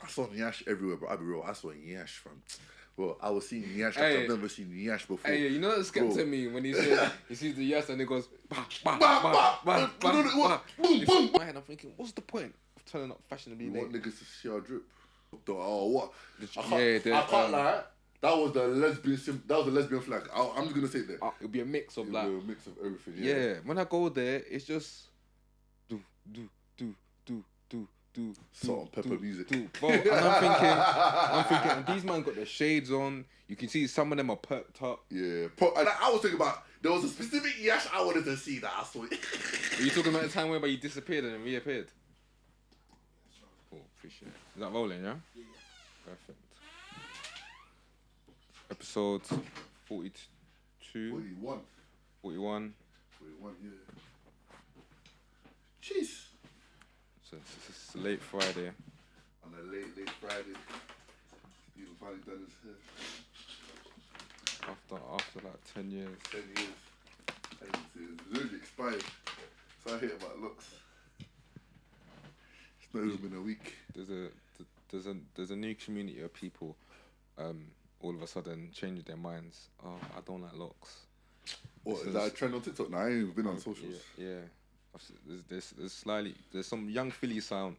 I saw Nyash everywhere, bro. I'll be real. I saw Nyash from. Bro, I was seeing Nyash like I've never seen Nyash before. Hey, you know what Skepta mean when he says he sees the yes and it goes bah, bah, Bah, bah, bah, boom, boom. my head, I'm thinking, what's the point of turning up fashionably We late? want niggas to see our drip. Oh, what? I Yeah, can't lie. That was the lesbian. That was the lesbian flag. I'm just gonna say that. It'll be a mix of like a mix of everything. yeah. When I go there, it's just do do do do do do salt and pepper music. Bro, and I'm thinking, and these man got their shades on. You can see some of them are perked up. Yeah, and I was thinking about there was a specific Yash I wanted to see that I saw. Are you talking about the time where you disappeared and then reappeared? Cool, appreciate it. Is that rolling? Yeah. Yeah. Perfect. Episode 42. 41. 41. 41, yeah. Jeez. So it's a late Friday. On a late Friday. Even finally done his hair. After like 10 years. 10 years. It's really expired. So I hate about looks. It's not even been a week. There's a new community of people all of a sudden change their minds. Oh, I don't like locks. What, is that a trend on TikTok? No, I ain't even been on socials. Yeah. There's some young Philly sound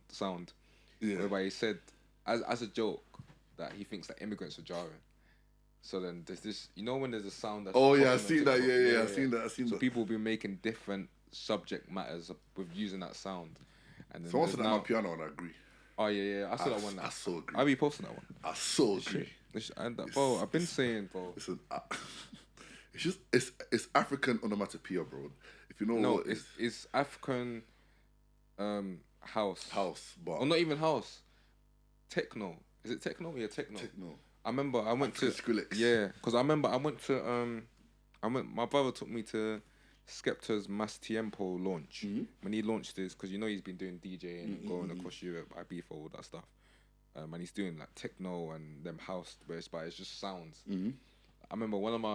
whereby he said as a joke that he thinks that immigrants are jarring. So then there's this, you know, when there's a sound that's I've seen that. Yeah, I've seen that. So people will be making different subject matters with using that sound. And then someone said that on piano and I agree. Oh yeah, I saw that one. I so agree. I'll be posting that one. I so agree. Bro, I've been saying, bro. Listen, it's just it's African onomatopoeia, bro. If you know no, what it's African house, but or not even house. Techno. Is it techno? Yeah, techno. I remember I went to Skrillex. Yeah, because I remember I went to my brother took me to Skepta's Mass Tiempo launch when he launched this, because you know he's been doing DJing, going across Europe, Ibiza, all that stuff, and he's doing like techno and them house, but it's just sounds. I remember one of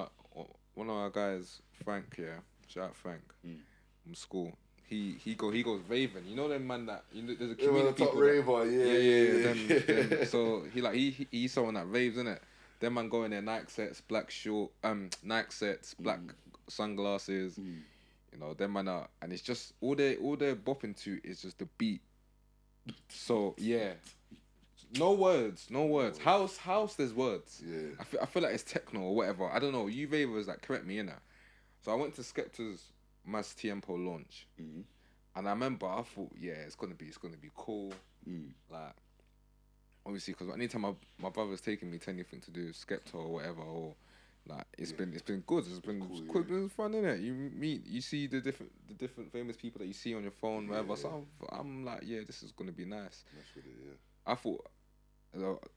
our guys, Frank, shout out Frank, from school. He goes raving. You know them man that there's a community of people. Raver, yeah. So he's someone that raves, innit? Them man go in their Nike sets, black black sunglasses. You know, them man are, and it's just all they're bopping to is just the beat. So yeah, no words. House, there's words. Yeah. I feel like it's techno or whatever. I don't know. You ravers like correct me, innit? So I went to Skepta's Mass Tiempo launch, and I remember I thought, yeah, it's gonna be cool. Like, obviously, because anytime my brother's taking me to anything to do with Skepta or whatever, or like it's been good. It's been cool, it's been fun, innit? You see the different famous people that you see on your phone, whatever. So I'm like, yeah, this is gonna be nice. That's what it is. I thought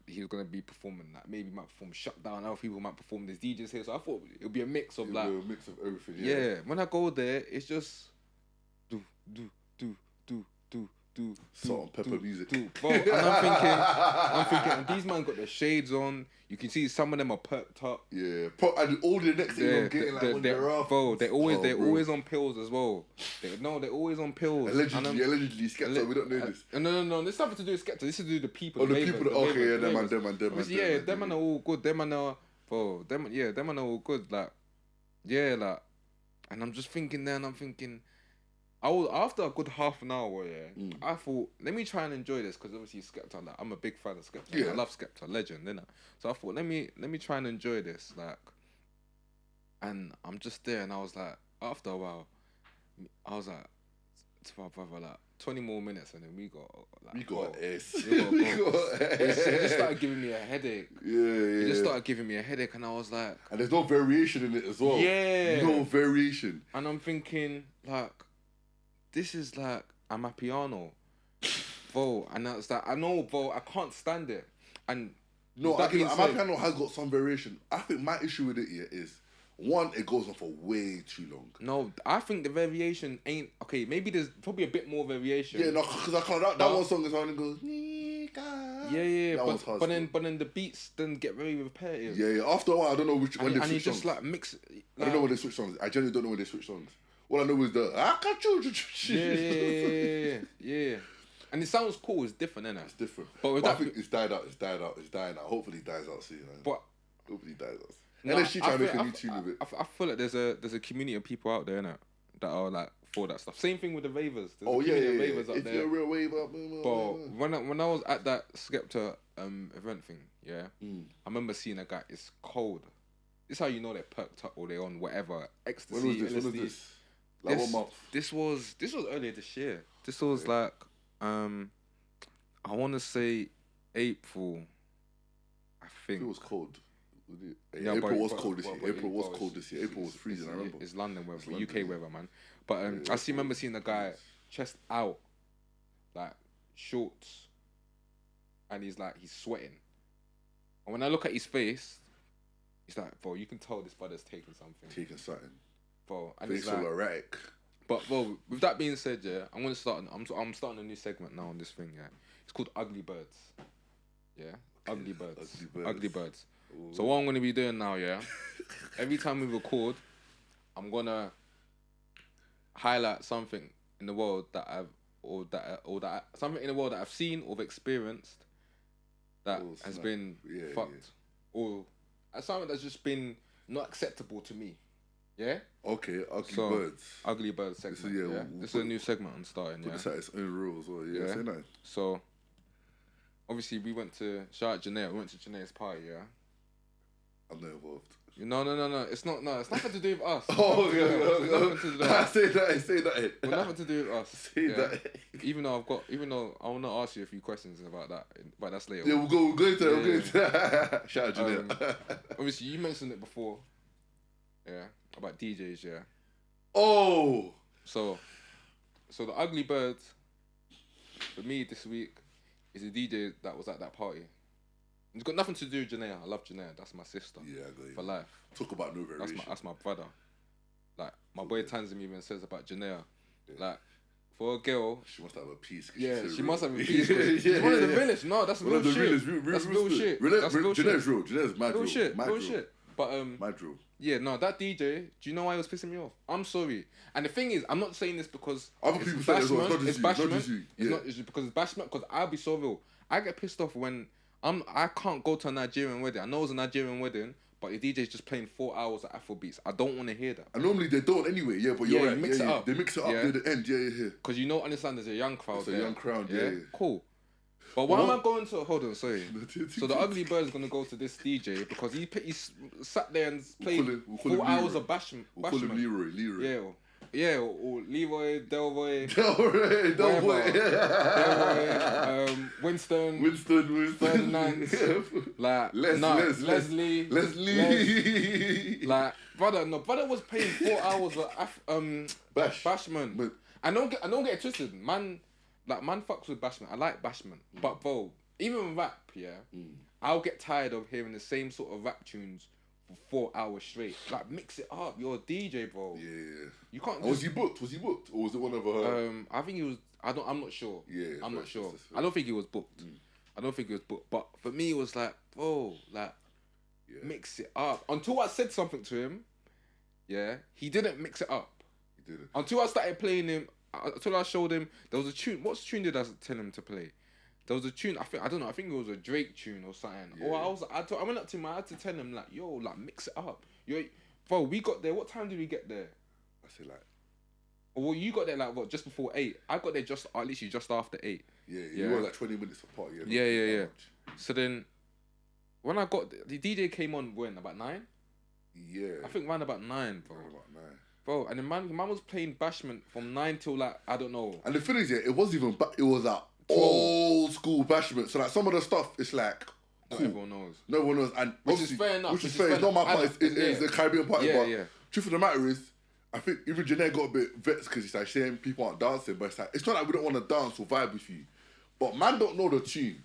he was gonna be performing like maybe he might perform Shutdown. Other people might perform. There's DJs here, so I thought it would be a mix of like a mix of everything. Yeah, when I go there, it's just do salt and pepper music. Bro, and I'm thinking, and these man got their shades on. You can see some of them are perked up. Yeah, and all the next thing I'm getting like when they're off. Bro, they're always on pills as well. They're always on pills. Allegedly, Skepta. We don't know this. No. This nothing to do with Skepta. This is to do with the people. Oh, the people. Okay, yeah, them man. Yeah, them man are all good. Them man are, bro. Them man are all good. Like, yeah, like, and I'm just thinking there, and I'm thinking. After a good half an hour, I thought, let me try and enjoy this, because obviously Skepta, like, I'm a big fan of Skepta. Yeah. I love Skepta, legend, innit? So I thought, let me try and enjoy this, like, and I'm just there, and I was like, after a while, I was like, to my brother, like, 20 more minutes, and then we got S. It just started giving me a headache. Yeah. It just started giving me a headache, and I was like, and there's no variation in it as well. Yeah. No variation. And I'm thinking, like, this is like Amapiano, bro, and that's that. I know, bro, I can't stand it. And no, Amapiano has got some variation. I think my issue with it here is one, it goes on for way too long. No, I think the variation ain't okay. Maybe there's probably a bit more variation. Yeah, no, because I can't. That one song is on and goes. Yeah, but then the beats then get very repetitive. Yeah. After a while, I don't know when they switch songs. And you just like mix. I don't know when they switch songs. I genuinely don't know when they switch songs. All I know is the I got you. Yeah. And it sounds cool. It's different, innit? It's different. But I think it's died out. It's dying out. Hopefully it dies out soon. Man. But hopefully it dies out. No, Unless she try to make a new tune with it. I feel like there's a community of people out there, innit, that are like for that stuff. Same thing with the ravers. There's a community of ravers out if there. you're a real waver, But when I was at that Skepta event thing, yeah, I remember seeing a guy. It's cold. This is how you know they're perked up or they're on whatever ecstasy. When was this? Like what month? This was earlier this year. This was like I want to say April. I think It was cold. Yeah, April was cold this year. April was cold this year. April was freezing. I remember. It's London weather, UK weather, man. But I remember seeing the guy chest out, like shorts, and he's sweating. And when I look at his face, he's like, bro, you can tell this brother's taking something. Bro, and Face all erratic. But bro, with that being said, yeah, I'm starting a new segment now on this thing. Yeah, it's called Ugly Birds. Yeah, Ugly Birds. Ooh. So what I'm gonna be doing now, yeah, every time we record, I'm gonna highlight something in the world that something in the world that I've seen or experienced that has been fucked, or something that's just been not acceptable to me. Yeah. Okay. Birds. Ugly Birds segment. This is a new segment I'm starting. Put this at its own rules. Yeah. Say nice. So obviously we went to shout out Janae. We went to Janae's party. Yeah. I'm not involved. No. It's not. No, it's nothing to do with us. Oh, yeah. Say that. Well, nothing to do with us. Say that. Even though I want to ask you a few questions about that, but that's later. Yeah, we'll go into that. Shout out Janae. Obviously, you mentioned it before. Yeah, about DJs. Yeah. Oh. So the Ugly Birds for me this week is a DJ that was at that party. It's got nothing to do with Janaea. I love Janaea. That's my sister. Yeah, I got you. For life. Talk about no variation. That's my brother. Like my boy Tanzim even says about Janaea. Yeah. Like for a girl, she must have a piece. Yeah, she must have a piece. She's one of the realest. No, that's real shit. That's real shit. Janea's real. Janea's mad real shit. Real shit. But mad real. Yeah, no, that DJ. Do you know why he was pissing me off? I'm sorry. And the thing is, I'm not saying this because other people say it's bashment. It's because it's bashment. Because I'll be so real. I get pissed off when I can't go to a Nigerian wedding. I know it's a Nigerian wedding, but the DJ's just playing 4 hours of Afrobeats. I don't want to hear that. And normally they don't anyway. Yeah, but you're right. Mix it up. They mix it up near the end. Yeah. Because you know, understand, there's a young crowd. It's a young crowd. Yeah. Cool. But why am I going to? Hold on, sorry. So the Ugly Bird is gonna go to this DJ because he sat there and played 4 hours of bashment. We'll call him Leroy. Yeah, or Leroy, Delroy, Winston, Ferdinand, like Leslie. Like brother was playing 4 hours of bashment. I don't get it twisted, man. Like man fucks with bashment. I like bashment, but bro, even rap, I'll get tired of hearing the same sort of rap tunes for 4 hours straight. Like mix it up. You're a DJ, bro. Yeah. You can't. Was he booked? Or was it one of her? I think he was. I'm not sure. Yeah. I'm not sure. I don't think he was booked. I don't think he was booked. But for me, it was like, bro, mix it up. Until I said something to him, he didn't mix it up. He didn't. Until I started playing him. Until I showed him, there was a tune. What tune did I tell him to play? There was a tune. I don't know. I think it was a Drake tune or something. Yeah. Or I went up to him. I had to tell him like, yo, like mix it up. Bro, we got there. What time did we get there? I say like. Well, you got there like what? Just before 8. I got there literally just after 8. Yeah. You were like 20 minutes apart. Yeah. So then, when I got the DJ came on when about 9. Yeah. I think around about 9, bro. Around about 9. Bro, and the man was playing bashment from 9 till like, I don't know. And the thing is, it wasn't even, it was like old school bashment. So like some of the stuff, it's like, cool. Not everyone knows. No one knows. And which is fair enough. Which is fair. It's not my part, it's the Caribbean party. Yeah. Truth of the matter is, I think even Janae got a bit vexed because it's like saying people aren't dancing, but it's like, it's not like we don't want to dance or vibe with you. But man don't know the tune.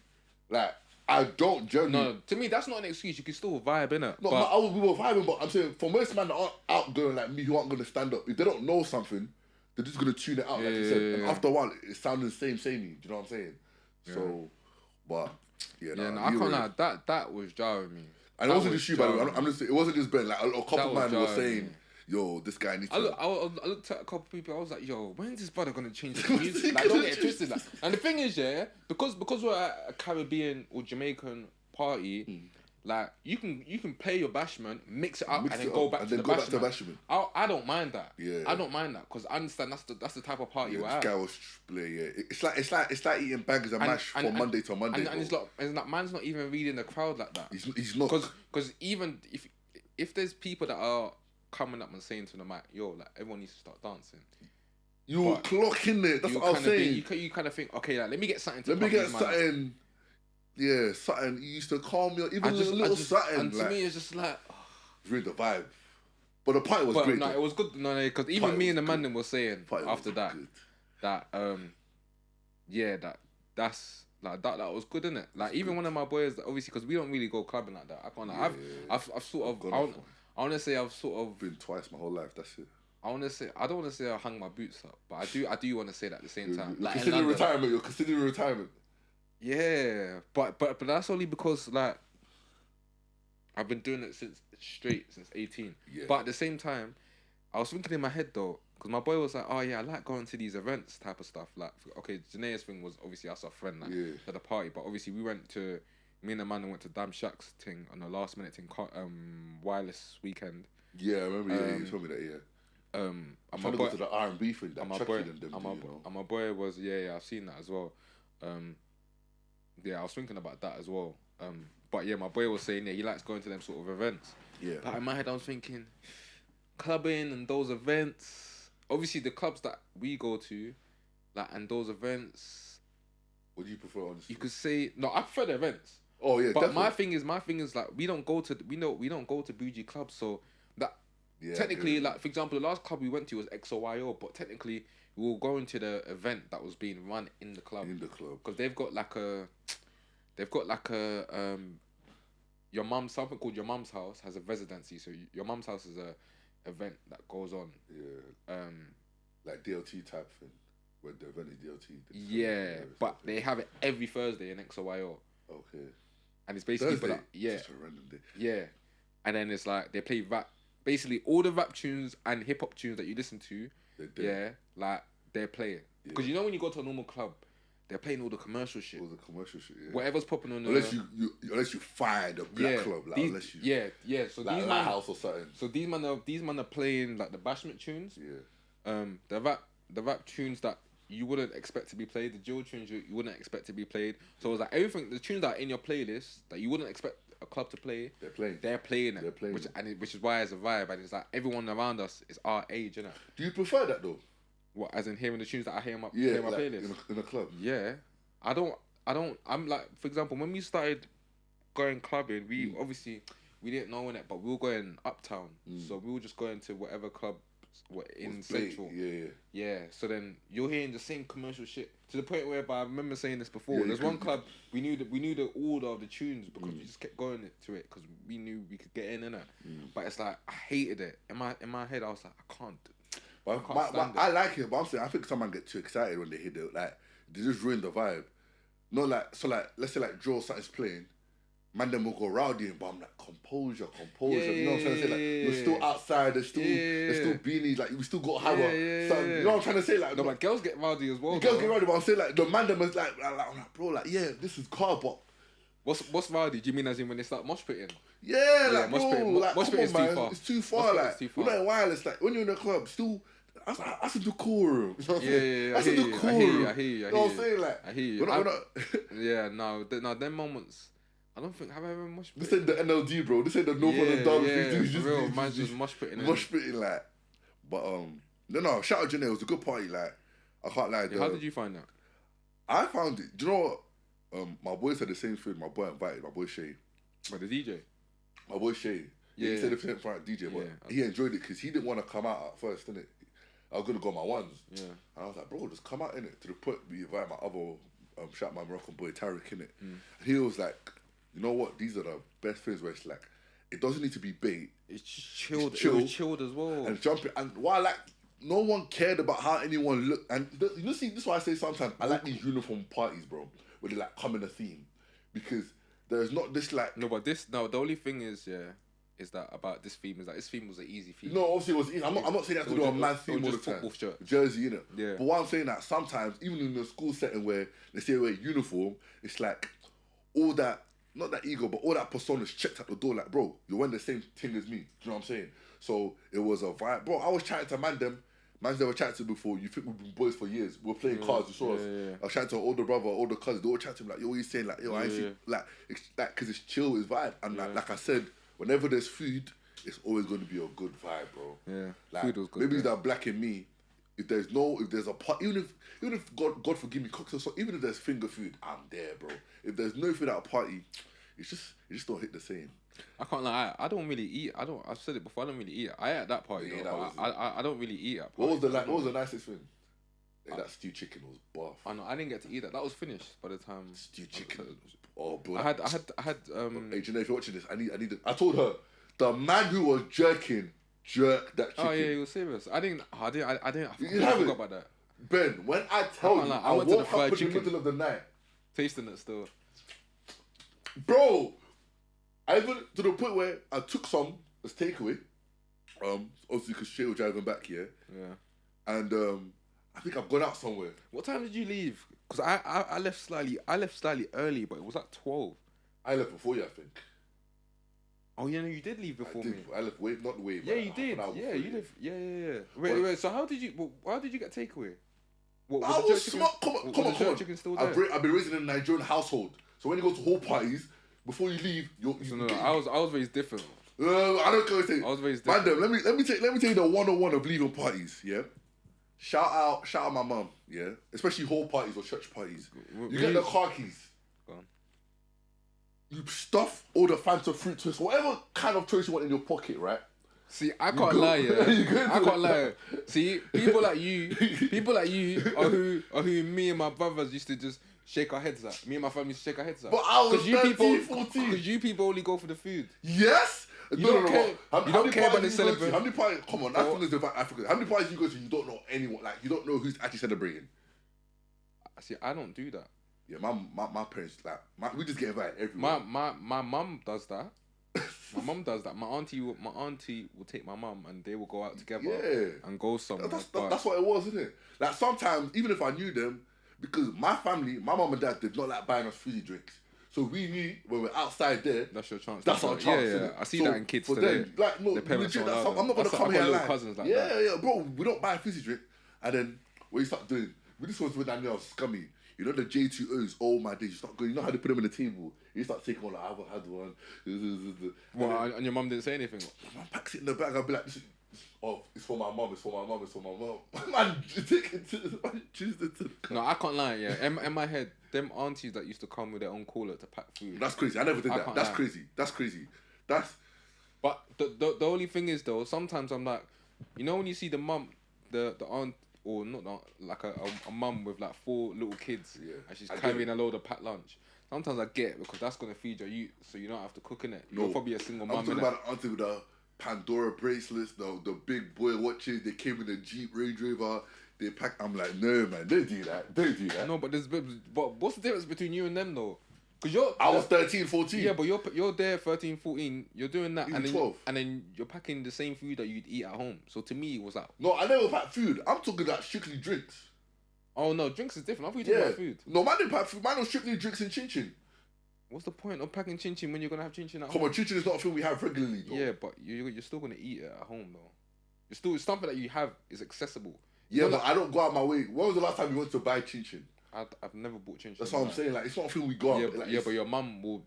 Like, I don't generally... No, to me, that's not an excuse. You can still vibe, innit? No, we were vibing, but I'm saying, for most men that aren't outgoing like me, who aren't going to stand up, if they don't know something, they're just going to tune it out, like you said. And after a while, it sounds the samey. Do you know what I'm saying? Yeah. So, but, I can't lie. That was jarring me. And it wasn't just you, by the way. I'm just saying, it wasn't just Ben. Like, a couple of men were saying, yo, this guy needs I looked at a couple of people. I was like, yo, when's this brother gonna change the music? Like, don't get it twisted. Like. And the thing is, yeah, because we're at a Caribbean or Jamaican party, like you can play your bashment, mix it up, and then go back to the bashment. I don't mind that. Yeah, I don't mind that because I understand that's the type of party we're at. This guy was it's like eating bangers and mash from Monday to Monday. And it's like man's not even reading the crowd like that. He's not because even if there's people that are coming up and saying to the mic, yo, like everyone needs to start dancing. You're clocking it. That's what I was saying. You kind of think, okay, like, let me get something. Yeah, something you used to calm me, even a little something. And to me, it's just like ruined the vibe. But the party was great. No, it was good. No, because even me and the man were saying after that that's like that was good, innit? Like even one of my boys, obviously, because we don't really go clubbing like that. I've sort of. I want to say I've sort of been twice my whole life. That's it. I don't want to say I hung my boots up, but I do want to say that at the same time. Like you're considering retirement. Yeah, but that's only because like I've been doing it since 18. Yeah. But at the same time, I was thinking in my head though, because my boy was like, oh yeah, I like going to these events type of stuff. Like, okay, Janae's thing was obviously us, our friend, like, at the party, but obviously me and Amanda went to Damn Shack's thing on the last minute thing, wireless weekend. Yeah, I remember. You told me that. Yeah. I'm trying to go to the R&B thing. That my boy was I've seen that as well. I was thinking about that as well. But yeah, my boy was saying he likes going to them sort of events. Yeah. But in my head, I was thinking, clubbing and those events. Obviously, the clubs that we go to, like, and those events. What do you prefer? Honestly, you could say no. I prefer the events. Oh yeah, but definitely. my thing is like we don't go to bougie clubs, so that technically, like for example, the last club we went to was XOYO, but technically we were going to the event that was being run in the club. Because they've got like a your mum's, something called Your Mum's House has a residency. So Your Mum's House is a event that goes on. Yeah. Like DLT type thing, where the event is DLT. Yeah, but they have it every Thursday in XOYO. Okay. And it's basically Thursday? Just a random day. Yeah. And then it's like they play rap, basically all the rap tunes and hip hop tunes that you listen to. Like they're playing. Because you know when you go to a normal club, they're playing all the commercial shit. Yeah. Whatever's popping on. Unless you find a black club, like unless you. Yeah. So like these house or something. So these man are playing like the bashment tunes. Yeah. The rap tunes that you wouldn't expect to be played, the drill tunes you wouldn't expect to be played. So it's like everything, the tunes that are in your playlist that you wouldn't expect a club to play, they're playing it. Which is why it's a vibe, and it's like everyone around us is our age, innit? Do you prefer that though? What, as in hearing the tunes that I hear in my like playlist? In a club? Yeah. I'm like, for example, when we started going clubbing, we obviously, we didn't know it, but we were going uptown. So we were just going to whatever club in Central. Yeah. So then you're hearing the same commercial shit to the point where, I remember saying this before. There's one club we knew the order of the tunes because we just kept going to it because we knew we could get in it. But it's like I hated it. In my head, I was like, I can't. I like it, but I'm saying I think someone get too excited when they hear it. Like they just ruin the vibe. Not like so. Like let's say like drill something's playing. Man, then will go rowdy, but I'm like, composure. You know what I'm trying to say? Like, you're still outside, there's still beanies, like, we still got Howard. You know what I'm trying to say? Like, no, but girls get rowdy as well. Girls get rowdy, but I'm saying, like, the man them was like, I'm like, bro, like, yeah, this is car, but. What's rowdy? Do you mean as in when they start mosh pitting? Yeah, like, bro, like, mosh pitting's too far. It's too far, like, we're not in wireless, like, when you're in the club, still. That's in the cool room. You know what I'm saying? That's in the cool room. I hear you. You know what I'm saying? Like, I hear you. We're not. Yeah, no, them moments. I don't think have I ever mosh pit. This ain't the NLD, bro. This ain't the North London Dog. For real, man's just mosh pitting. Mosh pitting, like. But no. Shout out Janae. It was a good party. Like, I can't lie. How did you find that? I found it. Do you know what? My boy said the same thing. My boy invited. My boy Shay. But the DJ. My boy Shay. Yeah, he said the same for DJ, but he enjoyed it because he didn't want to come out at first, didn't it? I was gonna go on my ones. Yeah. And I was like, bro, just come out in it. To the point we invite my other shout my Moroccan boy Tariq in it. And he was like, you know what? These are the best things where it's like, it doesn't need to be bait. It's chilled. It was chilled as well. And jumping. And why like, no one cared about how anyone looked. And you see, this is why I say sometimes I like these uniform parties, bro, where they like come in a theme, because there's not this like. No, but the only thing is, is that about this theme? Is that this theme was an easy theme? No, obviously it was easy. I'm not saying that to do a man theme all the time. Football shirt. Jersey, innit? Yeah. But what I'm saying that sometimes, even in the school setting where they say wear uniform, it's like all that, not that ego, but all that persona's checked at the door. Like, bro, you're wearing the same thing as me. Do you know what I'm saying? So it was a vibe. Bro, I was chatting to Man's never chatted to before. You think we've been boys for years. We're playing cards, you saw us. Yeah. I was chatting to an older brother, older cousin. They all chatting to him like, yo, what are you saying? Like, yo, I ain't see, like, it's like, because it's chill, it's vibe. And like I said, whenever there's food, it's always going to be a good vibe, bro. Yeah, like, food was good. Maybe that black in me. If there's a part, even if God forgive me, cocktails, so even if there's finger food, I'm there, bro. If there's no food at a party, it just don't hit the same. I can't lie. I don't really eat. I've said it before. I don't really eat. I ate at that party. Yeah, though, but I don't really eat at What parties. was the nicest thing? Hey, that stew chicken was buff. I know. I didn't get to eat that. That was finished by the time. Stew chicken. Oh, bro. I had. Hey, Janae, if you're watching this, I told her the man who was jerked that chicken. Oh yeah, he was serious. I You forgot about that. Ben, when I tell you, I went to the woke fried up in the chicken. middle of the night, Tasting it still. bro. I even to the point where I took some as takeaway. Obviously because Shay was driving back here. Yeah. And I think I've gone out somewhere. What time did you leave? Because I left slightly early, but it was like 12. I left before you, I think. Oh yeah, no, you did leave before me. I left not way. Yeah, you did. Yeah, you live. Yeah. Wait. So how did you? How did you get takeaway? What, I was smart. Come on. Chicken still there? I've been raised in a Nigerian household, so when you go to hall parties, before you leave, I was raised different. I don't go say. I was raised different. Madam, let me tell you the 101 of leaving parties. Yeah. Shout out my mum. Yeah. Especially hall parties or church parties. You get the car keys. Go on. You stuff all the Fanta fruit twists, whatever kind of choice you want in your pocket, right? See, I can't lie, yeah. I can't lie. See, people like you are who me and my brothers used to just shake our heads at. Me and my family used to shake our heads at. But I was 13, 14. Because you people only go for the food. Yes? You don't care. You don't care about the celebration. How many parties? Come on, that's thing is about Africa. How many parties you go to? You don't know anyone. Like you don't know who's actually celebrating. See, I don't do that. Yeah, my parents we just get invited everywhere. My mum does that. My mum does that. My auntie will take my mum and they will go out together and go somewhere. That's what it was, isn't it? Like sometimes, even if I knew them, because my family, my mum and dad did not like buying us fizzy drinks. So we knew when we're outside there, that's your chance. That's our chance. Yeah. I see that in kids today. Them, like, no, legit, I'm not gonna come here and lie. Cousins like yeah, bro. We don't buy a fizzy drink, and then what you start doing? This was when I knew I was scummy. You know the J2Os, oh my days, you start going, you know how they put them on the table? You start taking one, like, I've had one. And your mum didn't say anything? My packs it in the bag, I'll be like, it's for my mum, it's for my mum. Man, take it to No, I can't lie, yeah. In my head, them aunties that used to come with their own cooler to pack food. That's crazy, I never did that. That's crazy. But the only thing is though, sometimes I'm like, you know when you see the mum, the aunt, or not like a mum with like 4 little kids, and she's carrying a load of packed lunch. Sometimes I get it because that's gonna feed your youth, so you don't have to cook in it. You're probably a single mum. I'm talking about the auntie with the Pandora bracelets, the big boy watches. They came in a Jeep Range Rover. They packed. I'm like, no man, don't do that. No, but what's the difference between you and them though? Because I was 13, 14. Yeah, but you're there 13, 14. You're doing that, and then 12. And then you're packing the same food that you'd eat at home. So to me, it was like, no, I never packed food. I'm talking about strictly drinks. Oh no, drinks is different. I thought you talking about food. No, man didn't pack food. Man was strictly drinks and chin chin. What's the point of packing chin chin when you're gonna have chin chin at home? Come on, chin chin is not a thing we have regularly, though. Yeah, but you're still gonna eat it at home though. It's something that you have is accessible. Yeah, but I don't go out my way. When was the last time you went to buy chin chin? I've never bought chin chin. That's what I'm saying. Like, it's not a thing we go out. But your mum will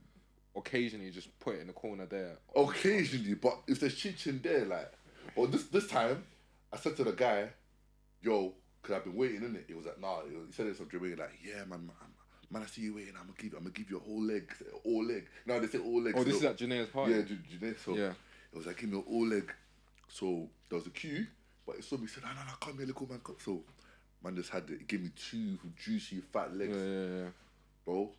occasionally just put it in the corner there. Occasionally, but if there's chin chin there, like, well, this time, I said to the guy, yo, because I've been waiting, innit? He was like, nah. He said it some Jamaican, like, yeah, man, I see you waiting. I'm gonna give you a whole leg. All leg. No, they say all leg. Oh, this is at Janae's party? Yeah, Janae. So, it was like, give me an all leg. So, there was a queue, but it saw me, said, no, come here, little man. So, man just had it. It gave me 2 juicy, fat legs. Yeah. Bro,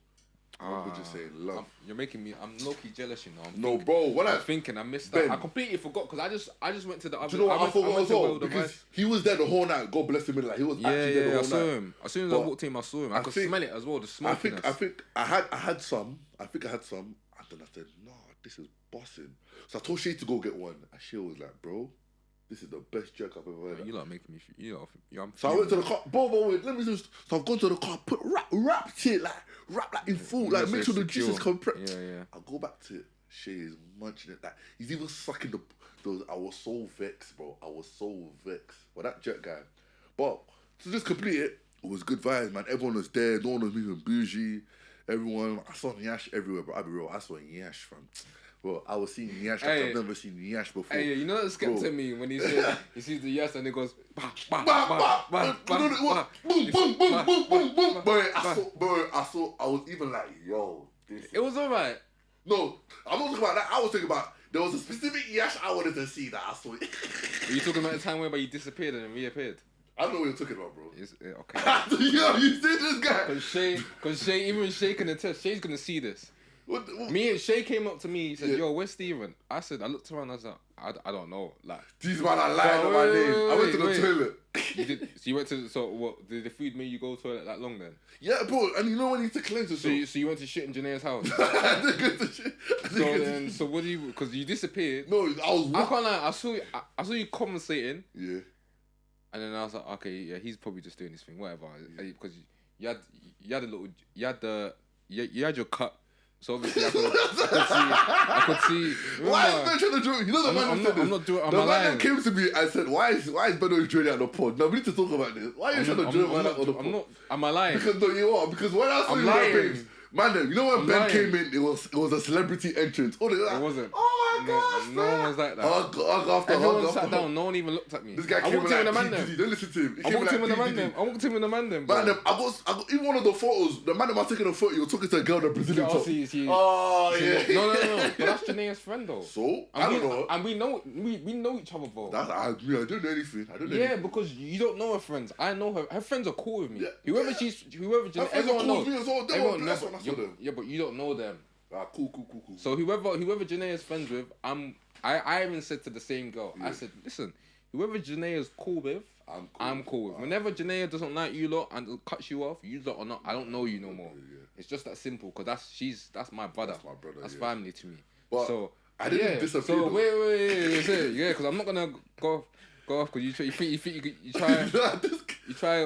I'm just saying love. You're making me. I'm low-key jealous, you know. Bro. I'm thinking I missed that. I completely forgot because I just went to the other. Do you know what I forgot as well? Because Because he was there the whole night. God bless him. Like he was actually there the whole night. I saw him. As soon as I walked in, I saw him. I could smell it as well. The smokiness. I think I had some. And then I said, no, this is bossing. So I told Shay to go get one, and Shay was like, bro, this is the best jerk I've ever had. You lot making me feel. So I went to the car. Bro, wait, let me just. So I've gone to the car, put wrapped it like in full, like make sure the juice is compressed. Yeah. I go back to it. Shay is munching it. Like he's even sucking those. I was so vexed, bro. Well, that jerk guy. But to just complete it, it was good vibes, man. Everyone was there. No one was moving bougie. Everyone, I saw Nyash everywhere, bro. I'll be real. I saw Nyash from. Well, I was seeing Nyash like I've never seen Nyash before. Hey, you know that Skepta me when he says he sees the yes and it goes boom, boom. I was even like, yo, this. It was alright. No, I'm not talking about that. I was talking about there was a specific Yash I wanted to see that I saw. Are you talking about the time where you disappeared and reappeared? I don't know what you're talking about, bro. Okay. Yo, you see this guy? Because Shay, even Shay can attest, Shay's gonna see this. What? Me and Shay came up to me. He said, "Yo, where's Steven?" I said, I looked around. I was like, I don't know. Like these man are lying on my name. I went to the toilet. You did. So you went to. So what? Did the food make you go to the toilet that long then? Yeah, bro. And you know when you need to cleanse yourself. So you went to shit in Janae's house. I did go to shit. So what do you? Because you disappeared. No, I can't lie. I saw you conversating. Yeah. And then I was like, okay, yeah, he's probably just doing his thing, whatever. Because you had your cut. So obviously I could see. Remember, why is Ben trying to join? You know the man said this. I'm not doing it on the my line. The man that came to me and said, why is Ben always joining on the pod? Now we need to talk about this. Why are you trying to join man on the pod? Am I lying? Because no, you are. Because when I saw you on page, man, you know when Ben came in, it was a celebrity entrance. Oh, it wasn't. Oh my gosh, no one was like that. Everyone sat down. No one even looked at me. This guy came in like, don't listen to him. I walked in with the man them. Man, I got even one of the photos. The man that was taking a photo, you were talking to a girl in the Brazilian top. Oh yeah. No. But that's Janae's friend though. So I don't know. And we know each other, bro. I don't know anything. Yeah, because you don't know her friends. I know her. Her friends are cool with me. Whoever Janae, everyone knows me as well. Everyone knows. Yeah, but you don't know them. Cool. So whoever Janae is friends with, I even said to the same girl, I said, listen, whoever Janae is cool with, I'm cool with. Whenever Janae doesn't like you lot and cuts you off, you lot are not. I don't know you no more. Yeah. It's just that simple. Cause that's my brother. That's my brother. That's family to me. But so I didn't disappear. So wait, yeah, because I'm not gonna go off because you try to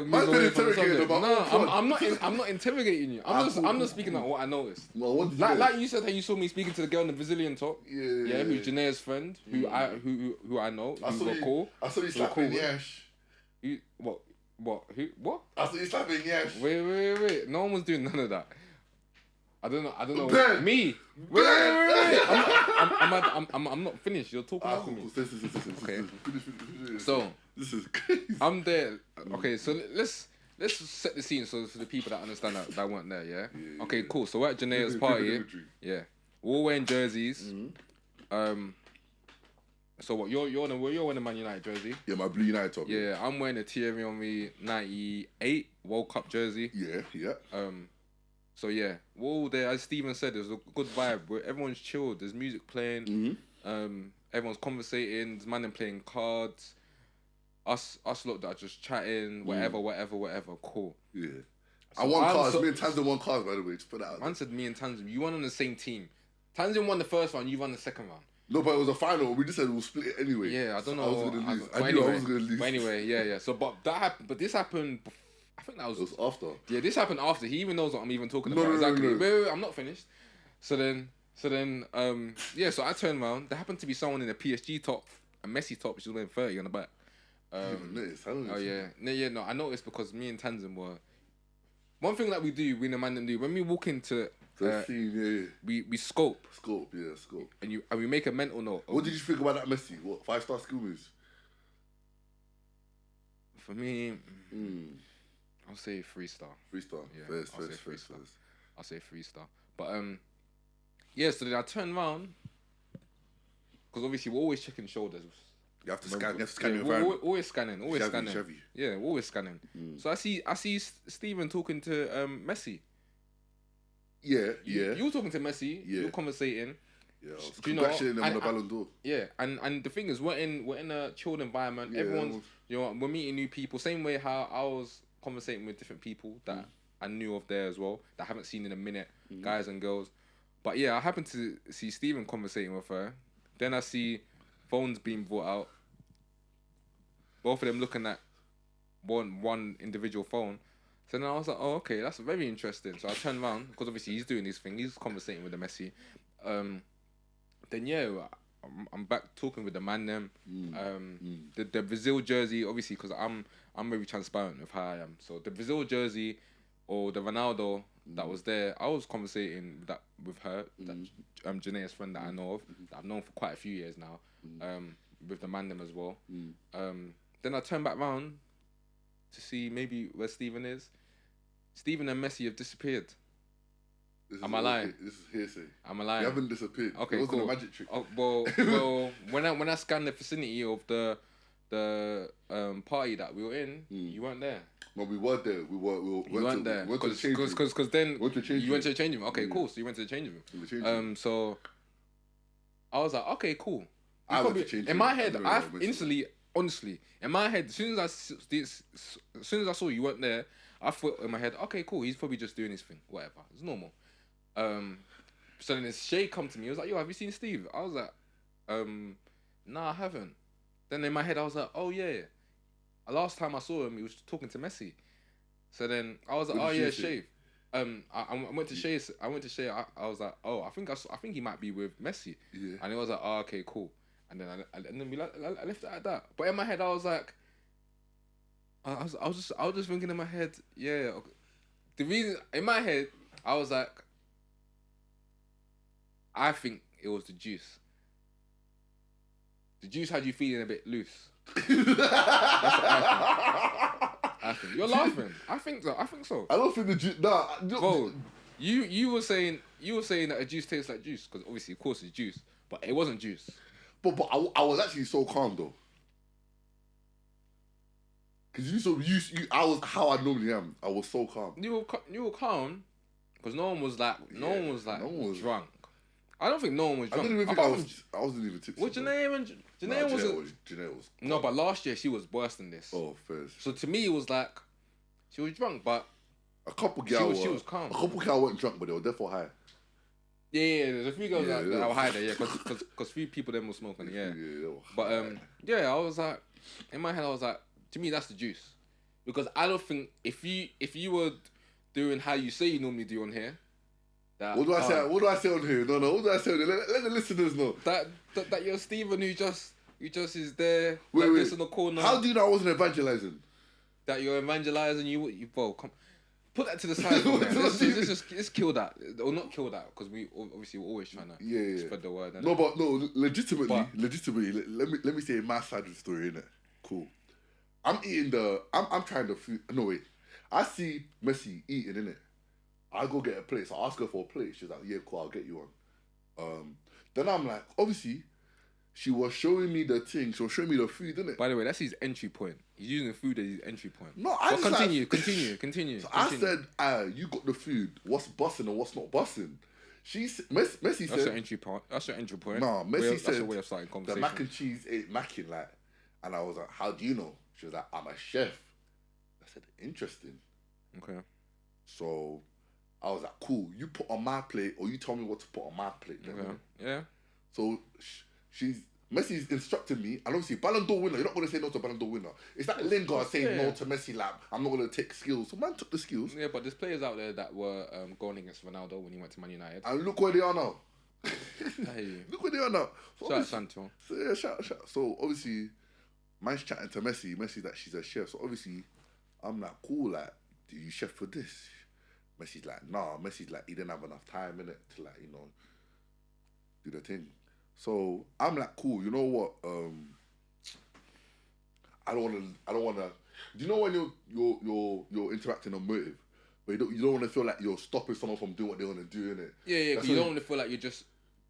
move away from the subject. No, I'm not interrogating you. I'm just speaking about what I noticed. Well, what did like you said, how you saw me speaking to the girl in the Brazilian top. Yeah, who's Janae's friend, who I know, who got cool. I saw you slapping Yash. What? Who? What? I saw you slapping Yash. Wait. No one was doing none of that. I don't know. Ben. Me. Wait. I'm not finished. You're talking over me. Okay. So this is crazy. I'm there. Okay, so let's set the scene so for the people that understand that weren't there. Yeah. Okay, cool. So we're at Janae's party. Yeah. We're all wearing jerseys. So what? You're wearing a Man United jersey. Yeah, my blue United top. Yeah, I'm wearing a Tiempo on me 98 World Cup jersey. Yeah. So yeah, we're all there. As Steven said, there's a good vibe where everyone's chilled. There's music playing. Everyone's conversating. There's man playing cards. Us lot that are just chatting. Whatever. Cool. Yeah. So I won cards. Me and Tanzan won cards, by the way. Just put that out. Man said me and Tanzan. You won on the same team. Tanzan won the first round. You won the second round. No, but it was a final. We just said we'll split it anyway. Yeah, I don't know. I was gonna lose. I knew I was gonna lose. But anyway, yeah. So, but that happened. But this happened. I think that was. It was after. Yeah, this happened after. He even knows what I'm even talking about. No. Wait, I'm not finished. So then, yeah. So I turned around. There happened to be someone in a PSG top, a Messi top, which was wearing 30 on the back. No, I noticed because me and Tanzan were. One thing that we do, we and the man them do, when we walk into. We scope. Scope. And we make a mental note. What did you think about that Messi? What 5-star skill moves? For me, I'll say 3-star. 3-star. Yeah, I'll say 3-star. I'll say 3-star. But yeah. So then I turned around because obviously we're always checking shoulders. You have to scan. You have to scan your environment. Always scanning. Yeah, always scanning. So I see Steven talking to Messi. Yeah, You were talking to Messi. Yeah. You were conversating. Yeah, I was Do you know? congratulating them on the Ballon d'Or. Yeah, and the thing is, we're in a chilled environment. Yeah, Everyone's, we're meeting new people. Same way how I was conversating with different people that I knew of there as well, that I haven't seen in a minute, guys and girls. But yeah, I happened to see Stephen conversating with her. Then I see phones being brought out. Both of them looking at one individual phone. So then I was like, oh, okay, that's very interesting. So I turned around, because obviously he's doing his thing. He's conversating with the Messi. Then yeah, I'm back talking with the man them. The Brazil jersey, obviously, because I'm very transparent with how I am. So the Brazil jersey or the Ronaldo that was there, I was conversating with her, that Janae's friend that I know of, that I've known for quite a few years now, with the man them as well. Then I turned back round to see maybe where Stephen is. Stephen and Messi have disappeared. Am I lying? This is hearsay. Am I lying? You haven't disappeared. Okay, it wasn't cool. a magic trick. Oh, well, when I scanned the vicinity of the party that we were in, you weren't there. No, we were there. We weren't there. Because then you went to the changing room. Okay, cool. So you went to the changing room. So I was like, okay, cool. In my head, I instantly, honestly, in my head, as soon as I saw you weren't there, I thought in my head, okay, cool. He's probably just doing his thing. Whatever. It's normal. So then Shay come to me. He was like, yo, have you seen Steve? I was like, nah, I haven't. Then in my head, I was like, oh yeah. Last time I saw him, he was talking to Messi. So then I was like, oh yeah, Shay. I went to Shay. I was like, oh, I think he might be with Messi. Yeah. And he was like, oh, okay, cool. And then I left it at that. But in my head, I was like, I was just thinking in my head, yeah. Okay. The reason in my head, I was like, I think it was the juice. The juice had you feeling a bit loose. That's what I think. You're laughing. I think so. I don't think the juice. Nah, bro. You were saying that a juice tastes like juice because obviously, of course, it's juice, but it wasn't juice. But I was actually so calm though. Because I was how I normally am. I was so calm. You were calm because no one was drunk. I don't think no one was drunk. I didn't even think I wasn't even tipsy. Well, Janae was. No, but last year she was worse than this. Oh, first. So to me, it was like she was drunk, but a couple girls. She was calm. A couple girls weren't drunk, but they were therefore high. Yeah. There's a few girls that were high there. Yeah, because few people them were smoking. Yeah. But I was like, in my head, I was like, to me, that's the juice, because I don't think if you were doing how you say you normally do on here. What do I say? What do I say on here? No. What do I say on here? Let the listeners know. That you're Stephen who just is there wait. this in the corner. How do you know I wasn't evangelizing? That you're evangelizing. You bro, come put that to the side. Let's kill that or not kill that, because we obviously we're always trying to spread the word. No, but no, legitimately. Let me say my side of the story, innit? Cool. I'm trying the food. No wait, I see Messi eating, innit? I go get a plate. So I ask her for a plate. She's like, yeah, cool, I'll get you one. Then I'm like, obviously, she was showing me the thing. She was showing me the food, innit? By the way, that's his entry point. He's using food as his entry point. No, I just continue. So I said, you got the food. What's busting and what's not busting? Messi said... That's your entry point. No, Messi said... That's a way of starting conversation. The mac and cheese ain't macking, like... And I was like, how do you know? She was like, I'm a chef. I said, interesting. Okay. So... I was like, cool, you put on my plate or you tell me what to put on my plate. Then, yeah. So Messi's instructing me, and obviously Ballon d'Or winner, you're not going to say no to Ballon d'Or winner. It's like Lingard saying no to Messi, like, I'm not going to take skills. So man took the skills. Yeah, but there's players out there that were going against Ronaldo when he went to Man United. And look where they are now. Hey. Look where they are now. So shout out Santo. So yeah, shout. So obviously, man's chatting to Messi. Messi that she's a chef. So obviously, I'm like, cool, like, do you chef for this? Messi's like, nah. Messi's like, he didn't have enough time in it to, like, you know, do the thing. So I'm like, cool. You know what? I don't wanna. Do you know when you're interacting on motive, but you don't want to feel like you're stopping someone from doing what they want to do, innit? Yeah. Because you don't want to feel like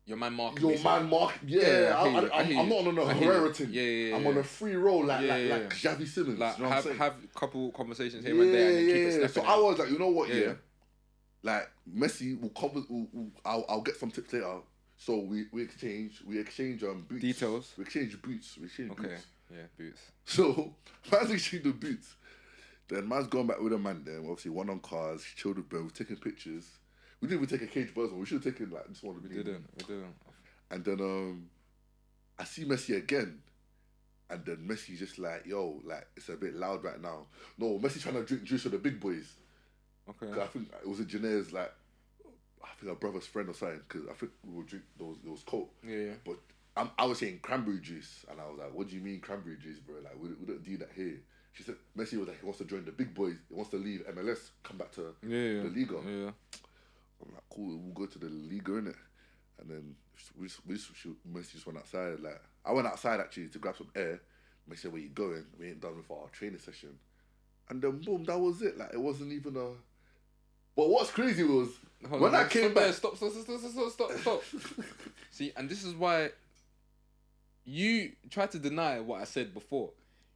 you're man marking. I'm not on a Herrera thing. Yeah. I'm on a free roll like Xavi Simmons. Like, you know have a couple conversations here and there and then keep it stepping. So I was like, you know what? like Messi will cover. I'll get some tips later. So we exchange boots. Details. We exchange boots. Okay. Yeah, boots. So man's exchanged the boots. Then man's gone back with a man. Then obviously one on cars, chilled with bro, taking pictures. We didn't even take a CagedBirds one. We should have taken like this one. We didn't. And then I see Messi again. And then Messi just like, yo, like, it's a bit loud right now. No, Messi trying to drink juice with the big boys. Okay. I think it was a Janae's, like, I think a brother's friend or something, because I think we would drink those Coke. Yeah. But I was saying cranberry juice. And I was like, what do you mean cranberry juice, bro? Like, we don't do that here. She said, Messi was like, he wants to join the big boys. He wants to leave MLS, come back to the Liga. Yeah. I'm like, cool, we'll go to the Liga, innit? And then Messi just went outside. Like, I went outside actually to grab some air. Messi said, where you going? We ain't done with our training session. And then boom, that was it. Like, it wasn't even a... But what's crazy was, when I came back... Stop. See, and this is why you try to deny what I said before.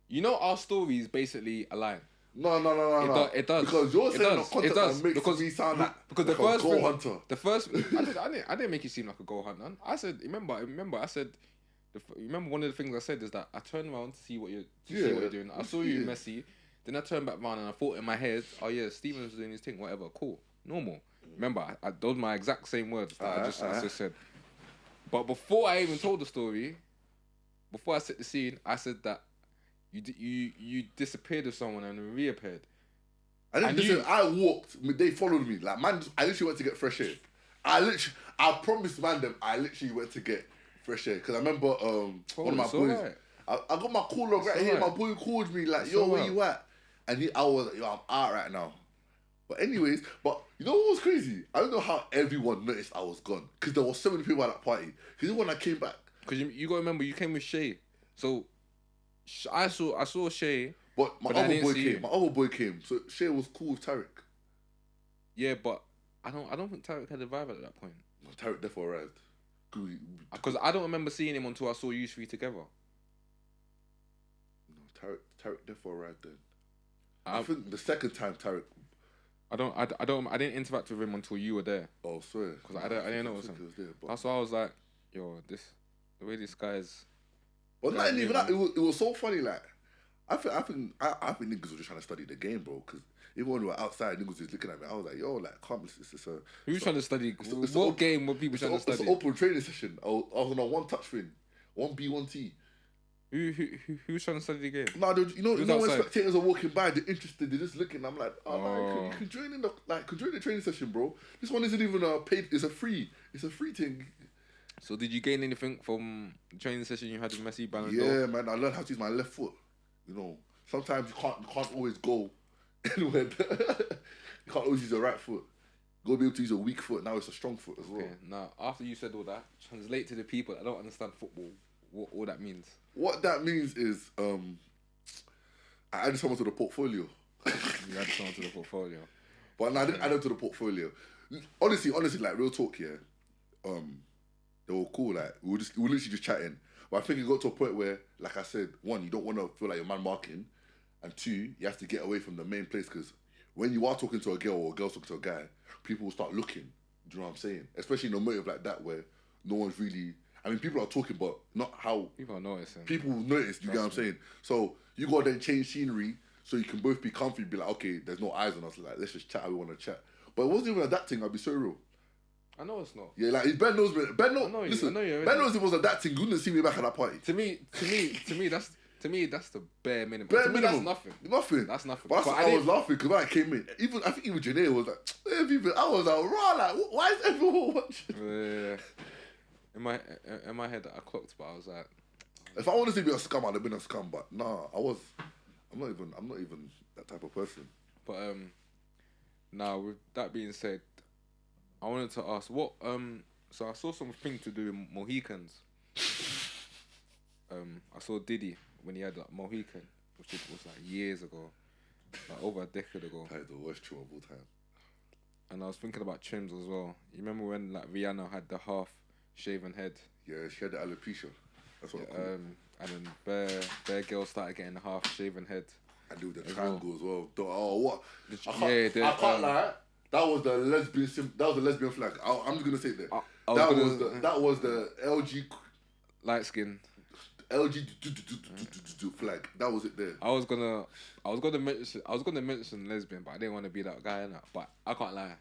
You know our stories basically align. No. It does. Because you're saying the content that makes me sound like the first goal hunter. The first, I didn't make you seem like a goal hunter. I said, remember, I said, remember one of the things I said is that I turned around to see what you're doing. I saw you, Messi. Then I turned back round and I thought in my head, oh yeah, Steven's doing his thing, whatever, cool, normal. Remember, those are my exact same words that I just said. But before I even told the story, before I set the scene, I said that you disappeared with someone and reappeared. I walked. They followed me. Like, man, I literally went to get fresh air. I promised man them. I literally went to get fresh air because I remember one of my boys. Right. I got my call up right here. My boy called me like, "Yo, where you at?" And I was like, "Yo, I'm out right now." But anyways, you know what was crazy? I don't know how everyone noticed I was gone because there was so many people at that party. Because when I came back, because you got to remember you came with Shay, so I saw Shay. But my other boy came. So Shay was cool with Tarek. Yeah, but I don't think Tarek had a vibe at that point. No, Tarek definitely arrived. Because I don't remember seeing him until I saw you three together. No, Tarek definitely arrived then. I think the second time Tarek. I didn't interact with him until you were there. Oh, swear. Because I didn't know something. That's why I was like, yo, the way this guy's. Well, not even that. It was so funny. Like, I think niggas were just trying to study the game, bro. Because even when we were outside, niggas was looking at me. I was like, yo, like, calm. Who's trying to study? What game were people trying to study? It's an open training session. I was on a one touch thing, 1B, 1T. Who's trying to study the game? No, you know when spectators are walking by, they're interested, they're just looking. I'm like, man, you can join in the training session, bro. This one isn't even paid. It's a free thing. So did you gain anything from the training session you had with Messi? Yeah, man, I learned how to use my left foot. You know, sometimes you can't always go anywhere. You can't always use your right foot. You gotta be able to use a weak foot. Now it's a strong foot as well. Okay, now after you said all that, translate to the people that don't understand football what all that means. What that means is, I added someone to the portfolio. You added someone to the portfolio. But no, I didn't add them to the portfolio. Honestly, like real talk here. They were cool. Like we were literally just chatting. But I think it got to a point where, like I said, one, you don't want to feel like you're man marking, and two, you have to get away from the main place because when you are talking to a girl or a girl's talking to a guy, people will start looking. Do you know what I'm saying? Especially in a motive like that where no one's really. I mean, people are talking, but not how... People are noticing. People will notice, you get what I'm saying? So, you got to then change scenery so you can both be comfy, be like, okay, there's no eyes on us, like, let's just chat how we want to chat. But it wasn't even adapting, I'll be so real. I know it's not. Yeah, like, Ben knows me. Ben knows it was adapting, you wouldn't see me back at that party. To me, that's the bare minimum. That's nothing. Nothing. That's nothing. But I was laughing because when I came in, I think even Janae was like, hey, people, I was like, raw, like, why is everyone watching? Yeah. In my head, I clocked, but I was like, if I wanted to be a scum, I'd have been a scum. But nah, I'm not even that type of person. But now with that being said, I wanted to ask what so I saw something to do with Mohicans. I saw Diddy when he had that Mohican, which was like years ago, like over a decade ago. That is the worst trim of all time. And I was thinking about trims as well. You remember when like Rihanna had the half shaven head? Yeah, she had the alopecia. That's what. Yeah, and then bare girls started getting the half shaven head. And do the triangle as well. Oh, what? I can't lie. That was the lesbian. That was the lesbian flag. I'm just gonna say that. That was the LG light skin. LG flag. That was it there. I was gonna mention lesbian, but I didn't want to be that guy enough. But I can't lie.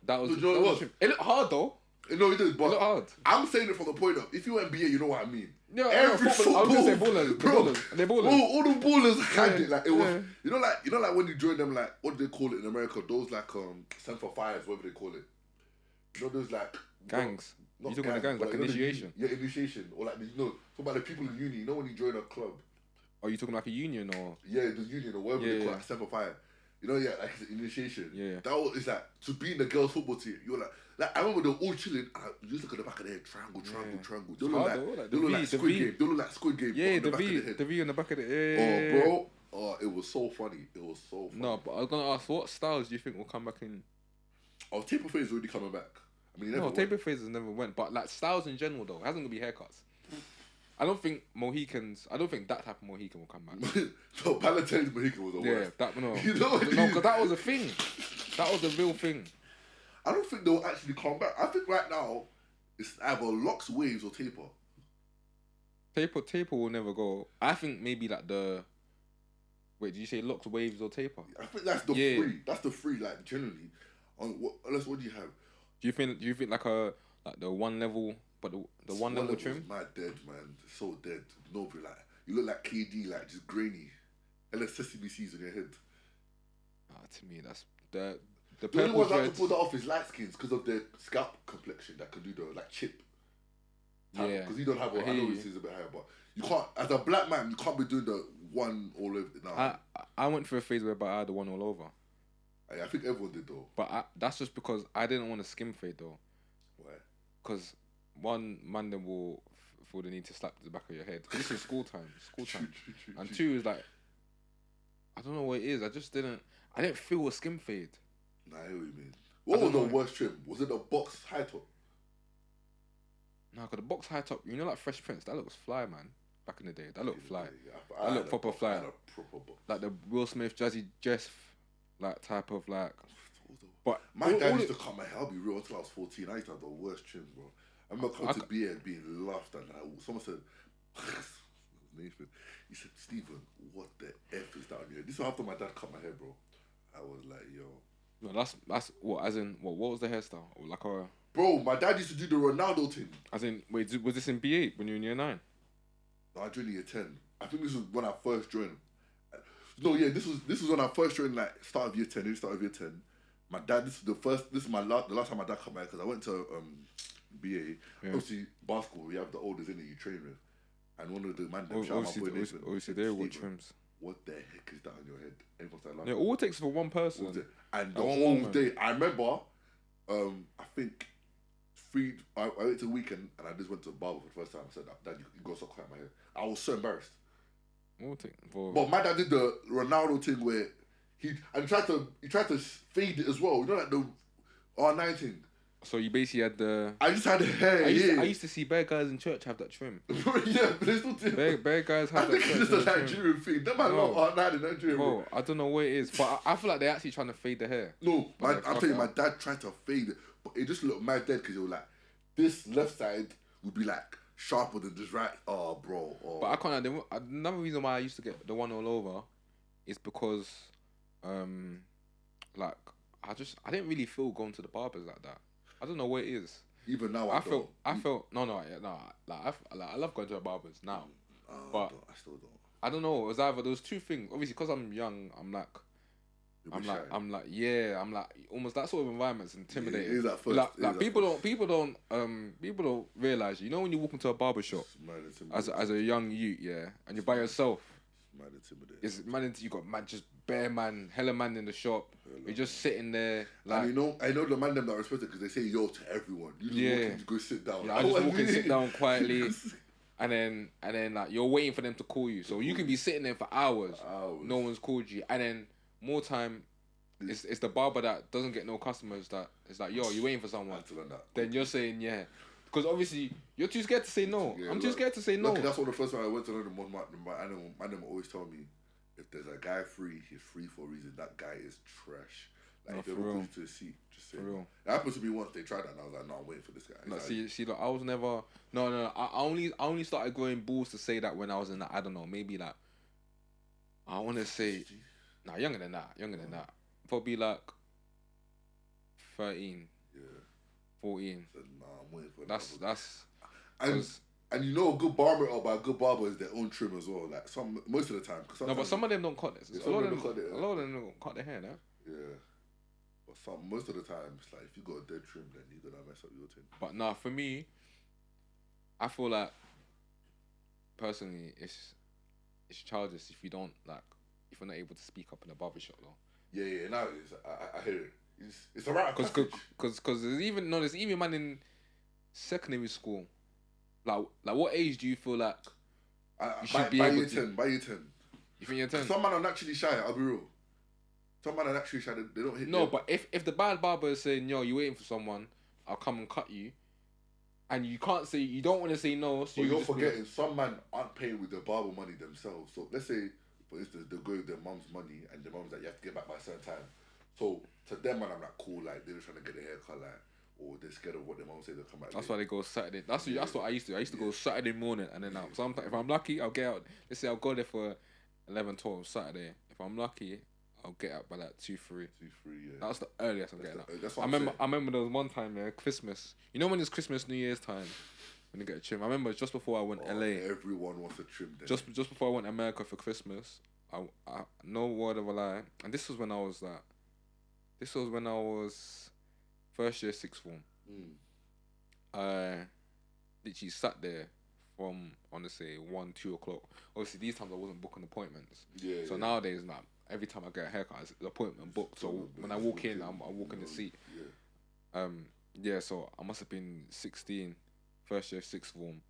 That was. It looked hard though. No, it did, but it looked hard. I'm saying it from the point of if you NBA, you know what I mean. Yeah, every football. I was gonna say ballers, bro, they're ballers. All the ballers had it. Like it was. You know, like when you join them, like what do they call it in America? Those like Send for Fires, whatever they call it. You know, those like gangs. You talking about gangs, like initiation? Initiation, or like talk about the people in uni. You know when you join a club. Are you talking like a union or? Yeah, the union or whatever they call it, like Send for Fire. You know, like it's an initiation. Yeah. That was like to be in the girls' football team. You're like I remember they were all chilling. And you just look at the back of their head, triangle. They look like Squid Game. They look like Squid Game. Yeah, the V on the back of the head. Oh, bro. Oh, it was so funny. No, but I was gonna ask, what styles do you think will come back in? Oh, taper phase is already coming back. I mean, taper phases never went. But like styles in general, though, it hasn't gonna be haircuts. I don't think that type of Mohican will come back. No, Palatane's Mohican was the worst. Yeah, because that was a thing. That was a real thing. I don't think they'll actually come back. I think right now it's either locks, waves, or taper. Taper will never go. I think maybe like the. Wait, did you say locks, waves, or taper? I think that's the free. That's the free. Like generally, what do you have? Do you think like the one level, but the one level trim? My dead man, so dead. Nobody like you look like KD, like just grainy. And the sesame seeds on your head. To me, that's the only ones that can pull that off is light skins because of their scalp complexion that can do the like chip. Yeah. Because you don't have I know this is a bit higher, but you can't as a black man you can't be doing the one all over. No. I went through a phase where I had the one all over. I think everyone did though. But that's just because I didn't want to skim fade though. Why? Because one man then will feel the need to slap the back of your head. This is school time. True. And two is like, I don't know what it is. I didn't feel a skim fade. Nah, I know what you mean. What was the worst trim? Was it the box high top? No, because the box high top, you know, like Fresh Prince, that looks fly, man. Back in the day, that looked fly. That looked proper fly. Like the Will Smith Jazzy Jeff, like type of like. But my dad used to cut my hair. I'll be real. Until I was 14, I used to have the worst trims, bro. I remember coming to BA and being laughed at. Like, someone said, Nathan, he said, Stephen, what the F is that on your head? This is after my dad cut my hair, bro. I was like, yo. No, that's what, as in, what was the hairstyle? Like a... Bro, my dad used to do the Ronaldo thing. As in, wait, was this in B8 when you were in year 9? No, I joined in year 10. I think this was when I first joined. No, yeah, this was when I first joined, like, start of year 10. My dad, the last time my dad cut my hair, because I went to BA. Yeah. Obviously, basketball, we have the oldest in it you train with. And one of the man, obviously, they were trims. What the heck is that on your head? Yeah, all it takes for one person. And the whole day, I remember, I think, I went to the weekend and I just went to the barber for the first time. I said, Dad, you can go stop cutting my hair. I was so embarrassed. But my dad did the Ronaldo thing where he tried to fade it as well. You know, like the R9 thing. So you basically had the... I just had the hair, I used to see bare guys in church have that trim. Yeah, but they still do. Bare guys have that trim. I think it's just a Nigerian thing. Them man love R9 in Nigeria, bro. I don't know what it is, but I feel like they're actually trying to fade the hair. No, I'm telling you, my dad tried to fade it, but it just looked mad dead because it was like, this left side would be like sharper than this right. Oh, bro. Oh. But I can't... Another reason why I used to get the one all over is because, like, I didn't really feel going to the barbers like that. I don't know what it is. Even now, I felt like I love going to the barbers now, but I still don't. I don't know. It was either those two things. Obviously, because I'm young, I'm like almost that sort of environment's intimidating. Yeah, it is at first. Like people don't realize. You know, when you walk into a barbershop as a young youth, yeah, and you're by yourself. Mad intimidating. It's mad. You got just bare man, hella man in the shop. You're just sitting there. Like, and I know the man them that respect it because they say yo to everyone. You just walk in, you go sit down. Yeah, I just walk and sit down quietly, and then like you're waiting for them to call you. So you can be sitting there for hours. No one's called you, and then more time. It's the barber that doesn't get no customers that is like, yo, you're waiting for someone. Then you're saying yeah. Because obviously, you're too scared to say no. Yeah, I'm too scared to say no. That's what the first time I went to London, my animal always tell me, if there's a guy free, he's free for a reason. That guy is trash. Like, No, if they for were real. put you to a seat, just say For no. real. It happened to me once. They tried that, and I was like, no, I'm waiting for this guy. No, He's see, look, I was never. No. I only started growing balls to say that when I was in, I don't know, maybe like, I want to say, nah, younger than that. Probably like 13, yeah. 14. So, nah, I'm waiting for That's. And you know, a good barber or by a good barber is their own trim as well. Like most of the time. No, but some of them don't cut this. Yeah, A lot of them don't cut their hair, no? Yeah. But most of the time, it's like if you got a dead trim, then you're gonna mess up your thing. But nah, for me, I feel like personally, it's childish if you don't like if you're not able to speak up in a barbershop though. Yeah. No, I hear it. It's a right Because there's even man in secondary school. Like what age do you feel like you should be able to? By year 10. You think you're 10? Some man are naturally shy. I'll be real. Some man are naturally shy. They don't hit. No, but if the bad barber is saying, "Yo, you waiting for someone? I'll come and cut you," and you can't say, you don't want to say no. So you're forgetting some man aren't paying with their barber money themselves. So let's say, for instance, they go with their mum's money, and the mum's like, you have to get back by a certain time. So to them, man, I'm like, cool. Like they're trying to get their haircut, like. Or they're scared of what their mom say they'll come back. That's why they go Saturday. That's what I used to. I used to go Saturday morning and then out. Sometimes if I'm lucky, I'll get out. Let's say I'll go there for 11, 12 Saturday. If I'm lucky, I'll get out by like 2, 3. 2, 3, yeah. That's the earliest I'm getting out. That's what I remember there was one time, Christmas. You know when it's Christmas, New Year's time, when you get a trim. I remember just before I went LA. Everyone wants a trim. Then. Just before I went to America for Christmas, I no word of a lie. And this was when I was like, first year sixth form. I literally sat there from, I want to say 1, 2 o'clock. Obviously, these times I wasn't booking appointments. Yeah. So nowadays, now every time I get a haircut, it's an appointment booked. So when I walk in, I walk in the seat. Yeah. So I must have been 16, first year sixth form,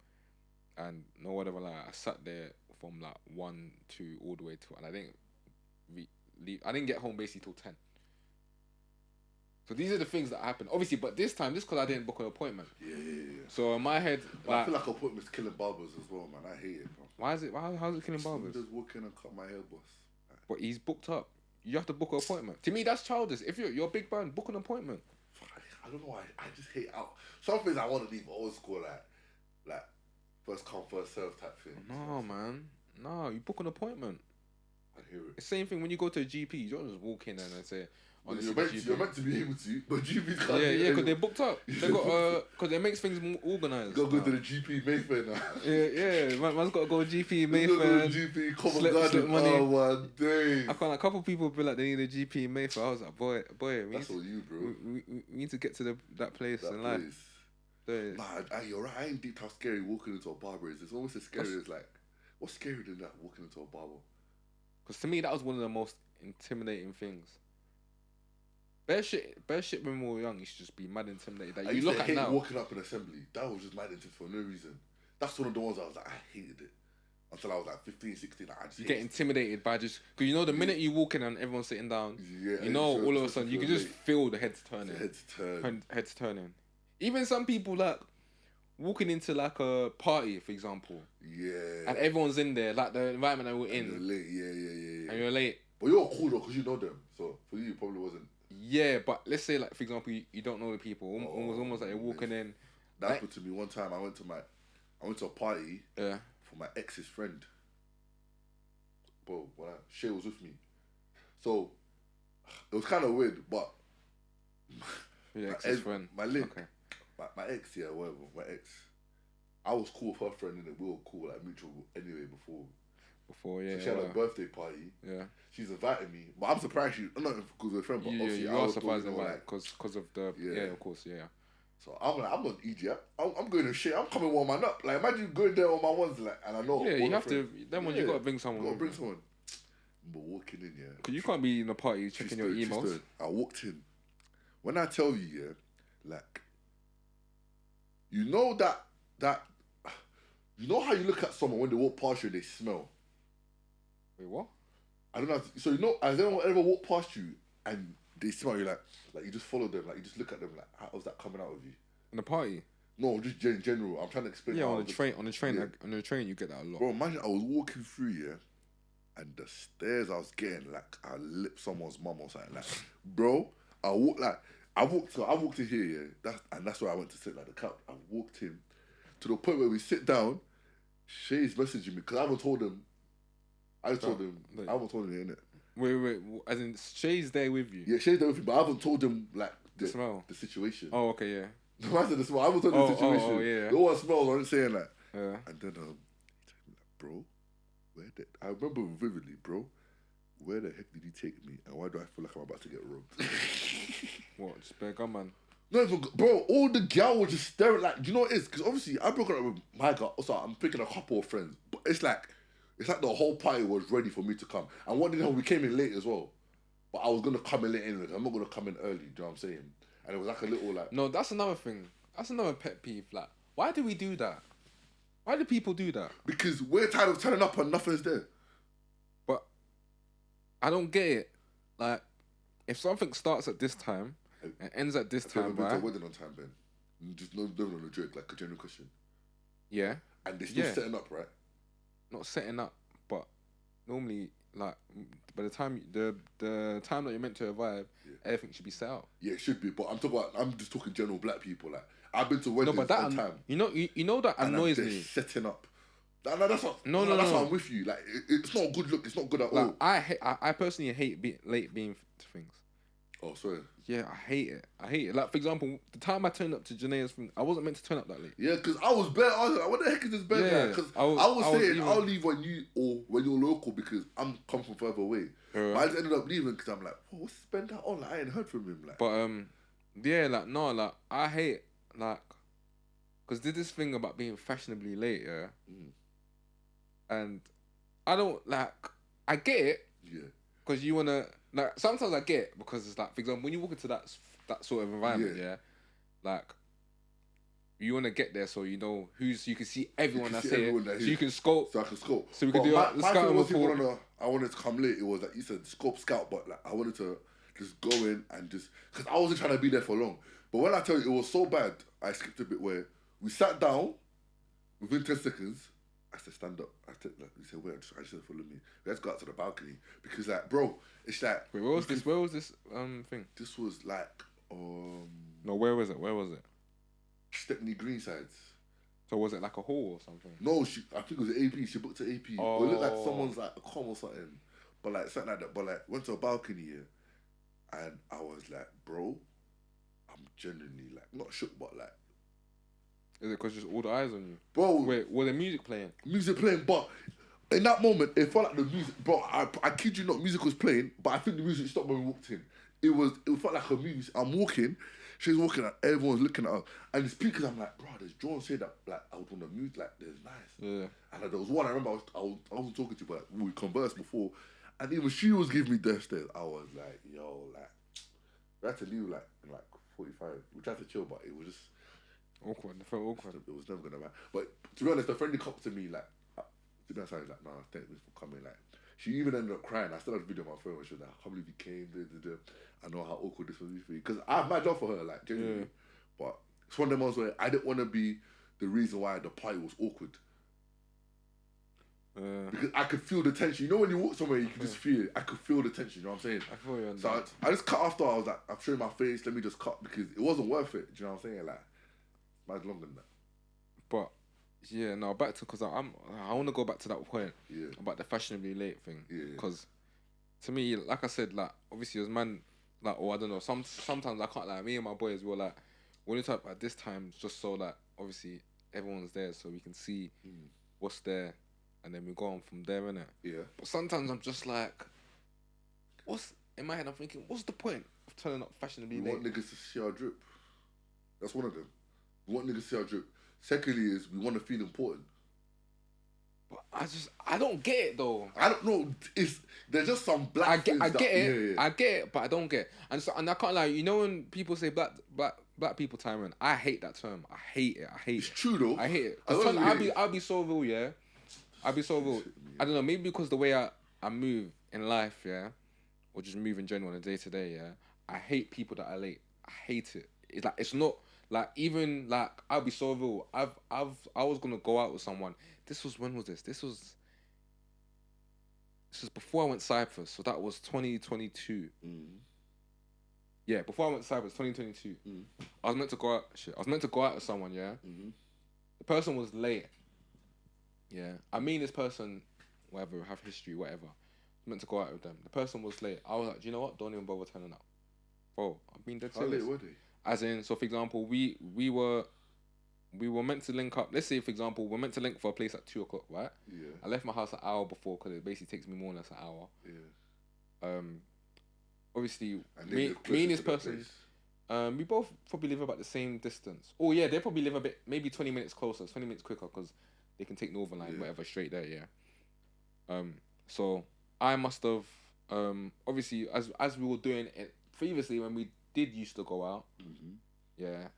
and no whatever. Like I sat there from like 1, 2 all the way to, and I didn't leave. I didn't get home basically till 10. So these are the things that happen. Obviously, but this because I didn't book an appointment. Yeah. So in my head, I feel like appointments killing barbers as well, man. I hate it, bro. Why is it? How's it killing barbers? Just walk in and cut my hair, boss. But he's booked up. You have to book an appointment. To me, that's childish. If you're a big brand, book an appointment. I don't know why. I just hate out. Some things I want to leave old school, like first come first serve type thing. No, man. No, you book an appointment. I hear it. The same thing when you go to a GP. You don't just walk in and say. You're meant to be able to, but GPs can't. Yeah, because they're booked up. They got because it makes things more organised. Go to the GP Mayfair now. Yeah, man's got to go GP Mayfair. GP Covent Garden. Oh my days. I can't. A couple of people be like they need a GP Mayfair. I was like, boy, that's all you, bro. We need to get to that place in life. Nah, you're right. I ain't deep how scary walking into a barber is. It's almost as scary as like, what's scarier than that walking into a barber? Because to me, that was one of the most intimidating things. Bare shit when we were young, you should just be mad intimidated. That you look at now. Walking up in assembly, that was just mad intimidating for no reason. That's one of the ones I was like, I hated it. Until I was like 15, 16. Like, I just get intimidated by just... Because you know, the minute you walk in and everyone's sitting down, you know, all of a sudden, you can just feel the heads turning. Heads turning. Even some people, like, walking into, like, a party, for example. Yeah. And everyone's in there, like, the environment that we're in. And you're late, yeah. And you're late. But you're cool, though, because you know them. So, for you, it probably wasn't. Yeah, but let's say, like, for example, you don't know the people. It was almost like you're walking in. That happened to me one time. I went to a party for my ex's friend. Bro, Shay was with me. So, it was kind of weird, but... Your ex's friend? My link. Okay. My ex, yeah, whatever. My ex. I was cool with her friend, and we were cool, like, mutual anyway before. Yeah. So she had a birthday party. Yeah. She's invited me, but I'm surprised not because we're friends, but obviously you are surprised because of the of course, yeah. So I'm like, I'm not an idiot. I'm going to shit. I'm coming one man up. Like imagine going there on my ones, like, and I know. Yeah, you have to. Then when you gotta bring someone. You gotta bring someone. But walking in, yeah. Because you can't be in a party checking your emails. I walked in. When I tell you, yeah, like, you know that, you know how you look at someone when they walk past you and they smell. Wait, what? I don't know. So you know, has anyone ever walked past you and they smell you like you just follow them, like you just look at them, like how's that coming out of you? In a party? No, just in general. I'm trying to explain. Yeah, on the train, you get that a lot. Bro, imagine I was walking through, and the stares I was getting, like I lipped someone's mum or something. Like, bro, I walked in here, yeah. That's where I went to sit like the couch. I walked in to the point where we sit down. Shay's messaging me because I haven't told him. I haven't told him innit? Wait. As in, Shay's there with you. Yeah, Shay's there with me, but I haven't told him like the smell, the situation. Oh, okay, yeah. No, I said the smell. I haven't told him the situation. Oh, yeah. The one smells. I'm saying that. Yeah. And then he told me like, bro, I remember vividly, bro. Where the heck did he take me, and why do I feel like I'm about to get robbed? What? Just bare gun, man. No, bro, all the gal were just staring like, you know what it is? Because obviously I broke up with my girl, so I'm picking a couple of friends. But it's like the whole party was ready for me to come. And one day we came in late as well. But I was going to come in late anyway. I'm not going to come in early, do you know what I'm saying? And it was like a little like... No, that's another thing. That's another pet peeve. Like, why do we do that? Why do people do that? Because we're tired of turning up and nothing's there. But I don't get it. Like, if something starts at this time... It ends at this time, right? Have you wedding on time, Ben? Just living on a joke, like a general question. Yeah. And they're still setting up, right? Not setting up, but normally, like, by the time the time that you're meant to arrive, everything should be set up. Yeah, it should be. But I'm just talking general black people. Like, I've been to weddings on time. You know that annoys me. Setting up. That's what. That's why I'm with you. Like, it's not a good look. It's not good at all. I personally hate late being to things. Oh, sorry. Yeah, I hate it. Like, for example, the time I turned up to Janae's thing, I wasn't meant to turn up that late. Yeah, because I was bare. I was like, what the heck is this bare guy? Because I was saying, I'll leave when you're local because I'm come from further away. But I just ended up leaving because I'm like, what's this Ben guy on? Like, I ain't heard from him. Like, but yeah, like no, like I hate like, because did this thing about being fashionably late, yeah. And I don't like. I get it. Yeah. Because you wanna. Like, sometimes I get it because it's like, for example, when you walk into that sort of environment, like, you want to get there so you know you can see everyone that's here, so you can scope. So I can scope. So we can do the scouting report. I wanted to come late. It was like you said, scout, but like I wanted to just go in and just, because I wasn't trying to be there for long. But when I tell you, it was so bad, I skipped a bit where we sat down, within 10 seconds, I said, stand up. He said, wait, I just said, follow me. Let's go out to the balcony. Because, like, bro, it's like... Wait, where was this thing? This was, like, No, where was it? Stepney Greensides. So was it like a hall or something? No, I think it was an AP. She booked an AP. Oh. It looked like someone's, like, a com or something. But, like, something like that. But, like, went to a balcony here. And I was like, bro, I'm genuinely, like, not shook, but, like... Is it because just all the eyes on you? Bro. Wait, was the music playing? Music playing, but in that moment, it felt like the music, bro, I kid you not, music was playing, but I think the music stopped when we walked in. It felt like a movie. I'm walking, she's walking, and everyone's looking at us. And the speakers, I'm like, bro, there's John said that, like, I was on the music, like, there's nice. Yeah. And like, there was one, I remember I wasn't talking to, but like, we conversed before, and even she was giving me death stares. I was like, yo, like, we had to leave, like, in like 45. We tried to chill, but it was just, awkward. I felt awkward. It was never gonna matter. But to be honest, the friend come to me like, to be honest, I was like, nah, thank you for coming. Like, she even ended up crying. I still have a video on my phone where she was like, I can't believe you came. I know how awkward this was for you because I have my job for her, like genuinely. Yeah. But it's one of them ones where I didn't want to be the reason why the party was awkward. Because I could feel the tension. You know when you walk somewhere, you can just feel it. I could feel the tension. You know what I'm saying? I feel you. So I just cut after. I was like, I'm showing my face. Let me just cut because it wasn't worth it. Do you know what I'm saying? Like. Mine's longer than that. But yeah, no, back to because I want to go back to that point about the fashionably late thing. Because to me, like I said, like obviously as man, like or I don't know, sometimes I can't like me and my boys were like when we talk at this time just so like obviously everyone's there so we can see what's there and then we go on from there, innit? Yeah. But sometimes I'm just like, in my head I'm thinking, what's the point of turning up fashionably late? We want niggas to see our drip. That's one of them. We want niggas to see our drip. Secondly is we want to feel important. But I don't get it though. I don't know. There's just some black. I get it. I get it, but I don't get it. And I can't lie. You know when people say black people time, I hate that term. I hate it. It's true though. I hate it. I'll be so real, yeah. I'll be so real. I don't know. Maybe because the way I move in life, yeah, or just move in general on a day to day, yeah. I hate people that are late. I hate it. It's like it's not. Like even like I'll be so real. I was gonna go out with someone. When was this? This was before I went Cyprus, so that was 2022. Yeah, before I went to Cyprus, 2022. I was meant to go out. Shit, I was meant to go out with someone. Yeah. The person was late. Yeah. I mean, this person, whatever, have history, whatever. I was meant to go out with them. The person was late. I was like, do you know what? Don't even bother turning up. Bro, I've been dead serious. How late were they? As in, so for example, we were meant to link up. Let's say, for example, we're meant to link for a place at 2:00, right? Yeah. I left my house an hour before because it basically takes me more or less an hour. Yeah. Obviously, And me and this person, we both probably live about the same distance. Oh yeah, they probably live a bit, maybe 20 minutes closer, 20 minutes quicker because they can take Northern Line, whatever, straight there. Yeah. So I must have, obviously, as we were doing it previously when we did used to go out, yeah,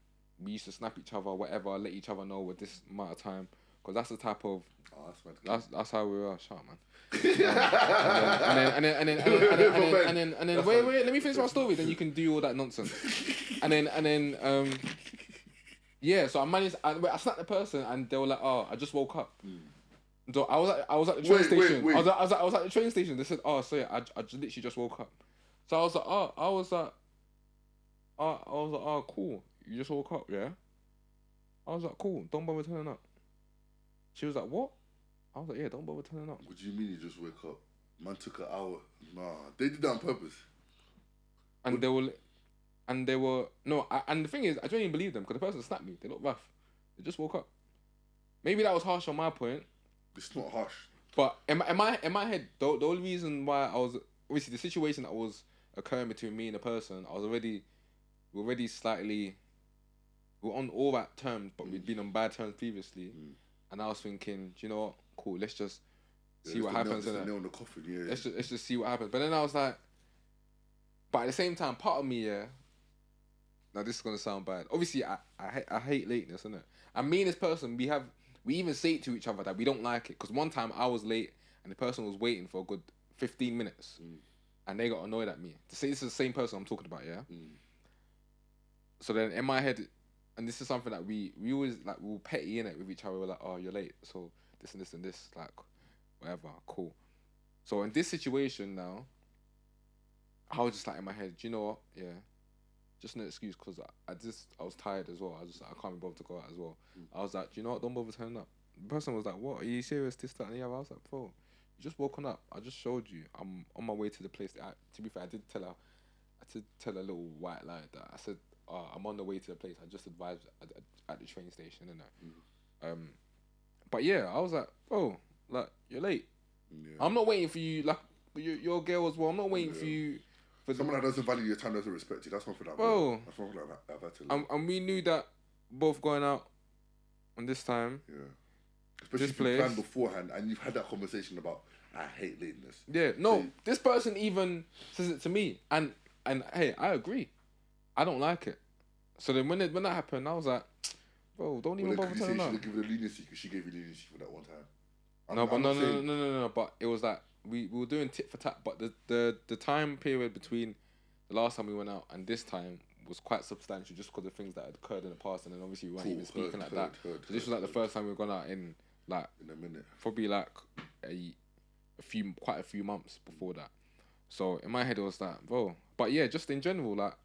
we used to snap each other, whatever, let each other know with this amount of time, because that's the type of. Oh, that's how we are. Shut up, man. And then wait, let me finish my story. Then you can do all that nonsense. And then yeah. So I managed. I snapped the person, and they were like, "Oh, I just woke up." So I was at the train station. Wait. I was at the train station. They said, "Oh, sorry, I literally just woke up." So I was like, "Oh, cool. You just woke up, yeah?" I was like, "Cool. Don't bother turning up." She was like, "What?" I was like, "Yeah, don't bother turning up." What do you mean you just wake up? Man took an hour. Nah, they did that on purpose. And they were no. And the thing is, I don't even believe them because the person snapped me. They look rough. They just woke up. Maybe that was harsh on my point. It's not harsh. But in my head, the only reason why I was obviously the situation that was occurring between me and the person, we were already slightly, we were on all right terms, but we'd been on bad terms previously. And I was thinking, do you know what? Cool, let's just see what happens. Nail in the coffin, yeah. Let's just see what happens. But then I was like, but at the same time, part of me, yeah. Now this is gonna sound bad. Obviously, I hate lateness, innit? And me and this person, we even say it to each other that we don't like it. Because one time I was late and the person was waiting for a good 15 minutes, and they got annoyed at me. To say this is the same person I'm talking about, yeah. So then in my head. And this is something that we always, like, we were petty in it with each other. We're like, oh, you're late. So this and this and this, like, whatever, cool. So in this situation now, I was just like in my head, do you know what? Yeah, just no excuse because I was tired as well. I can't be bothered to go out as well. I was like, do you know what? Don't bother turning up. The person was like, what? Are you serious? This, that, and the other. I was like, bro, you just woken up. I just showed you. I'm on my way to the place. To be fair, I did tell a little white lie that I said, I'm on the way to the place. I just advised at the train station, innit? But yeah, I was like, bro, like, you're late. Yeah. I'm not waiting for you, like, you're a girl as well. I'm not waiting for you. Someone that doesn't value your time doesn't respect you. That's something that. Bro, that's something like that. I've had to learn. And we knew that both going out on this time. Yeah. Especially if you planned beforehand and you've had that conversation about, I hate lateness. Yeah, no, this person even says it to me. And hey, I agree. I don't like it. So then when that happened, I was like, bro, don't even bother turning up. She should have given her leniency because she gave you leniency for that one time. No. But it was like we were doing tit for tat. But the time period between the last time we went out and this time was quite substantial, just because of things that had occurred in the past, and then obviously we weren't even speaking like that. So this was like the first time we've gone out in a minute, probably like quite a few months before that. So in my head it was like, bro. But yeah, just in general, like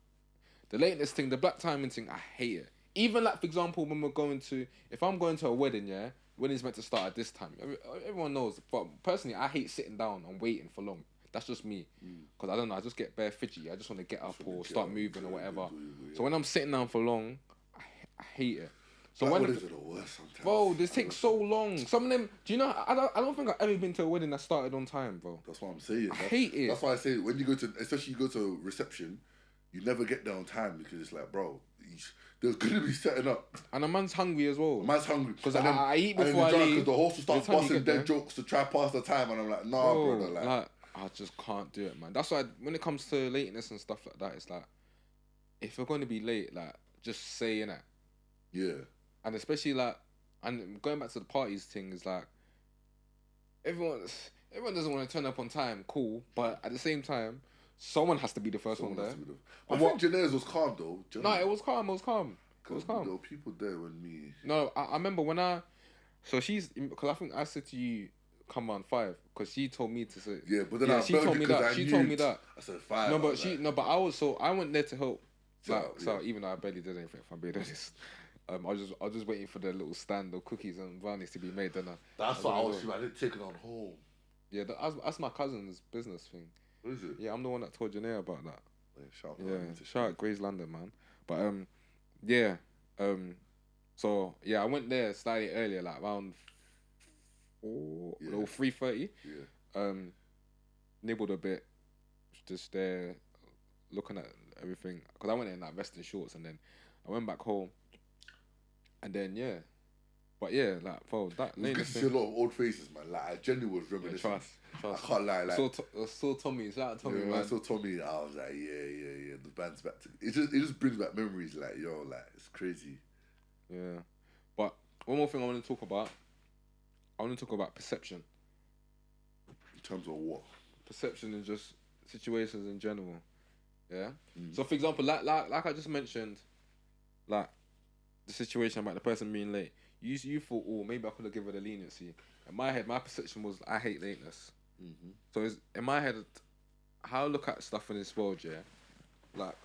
the lateness thing, the black timing thing, I hate it. Even like, for example, when if I'm going to a wedding, yeah, wedding's meant to start at this time. Everyone knows. But personally, I hate sitting down and waiting for long. That's just me. Because I don't know, I just get bare fidgety. I just want to get up or start moving or whatever. So when I'm sitting down for long, I hate it. So when weddings are the worst sometimes. Bro, this takes so long. Some of them, do you know? I don't think I've ever been to a wedding that started on time, bro. That's what I'm saying. I hate it. That's why I say when you go to, especially you go to a reception, you never get there on time because it's like, bro, they're gonna be setting up. And a man's hungry as well. A man's hungry because I eat before I leave. Because the host will start busting dead jokes to try pass the time, and I'm like, nah, bro. Like, I just can't do it, man. That's why when it comes to lateness and stuff like that, it's like, if you're going to be late, like, just say it. Yeah. And especially like, and going back to the parties thing, is like, everyone doesn't want to turn up on time, cool, but at the same time, someone has to be the first one there. I think Janae's was calm though. No, it was calm. It was calm. There were people there when me. No, I remember when so she's, because I think I said to you, come on 5 because she told me to say. Yeah, but then she told me that. She told me that. I said 5. No, but I went there to help. So, Even though I barely did anything, if I'm being honest. I was just waiting for the little stand of cookies and brownies to be made. Then that's what I was doing. I didn't take it on home. Yeah, that's my cousin's business thing. What is it? Yeah, I'm the one that told Janae about that. Yeah, shout out Grace London, man. But yeah, so yeah, I went there slightly earlier, like around 3:30. Yeah. Nibbled a bit, just there, looking at everything. Because I went in like vest and shorts, and then I went back home, and then yeah. But yeah, like, bro, that it's good to see a lot of old faces, man. Like, I genuinely was reminiscing. Trust. I can't lie. Like, saw Tommy. Shout out Tommy, man. I saw Tommy. I was like, yeah. The band's back. It just brings back memories. Like, yo, like, it's crazy. Yeah, but one more thing I want to talk about. I want to talk about perception. In terms of what? Perception and just situations in general. Yeah. So, for example, like I just mentioned, like the situation about the person being late. You thought, oh, maybe I could have given her the leniency. In my head, my perception was I hate lateness. Mm-hmm. So in my head, how I look at stuff in this world, yeah, like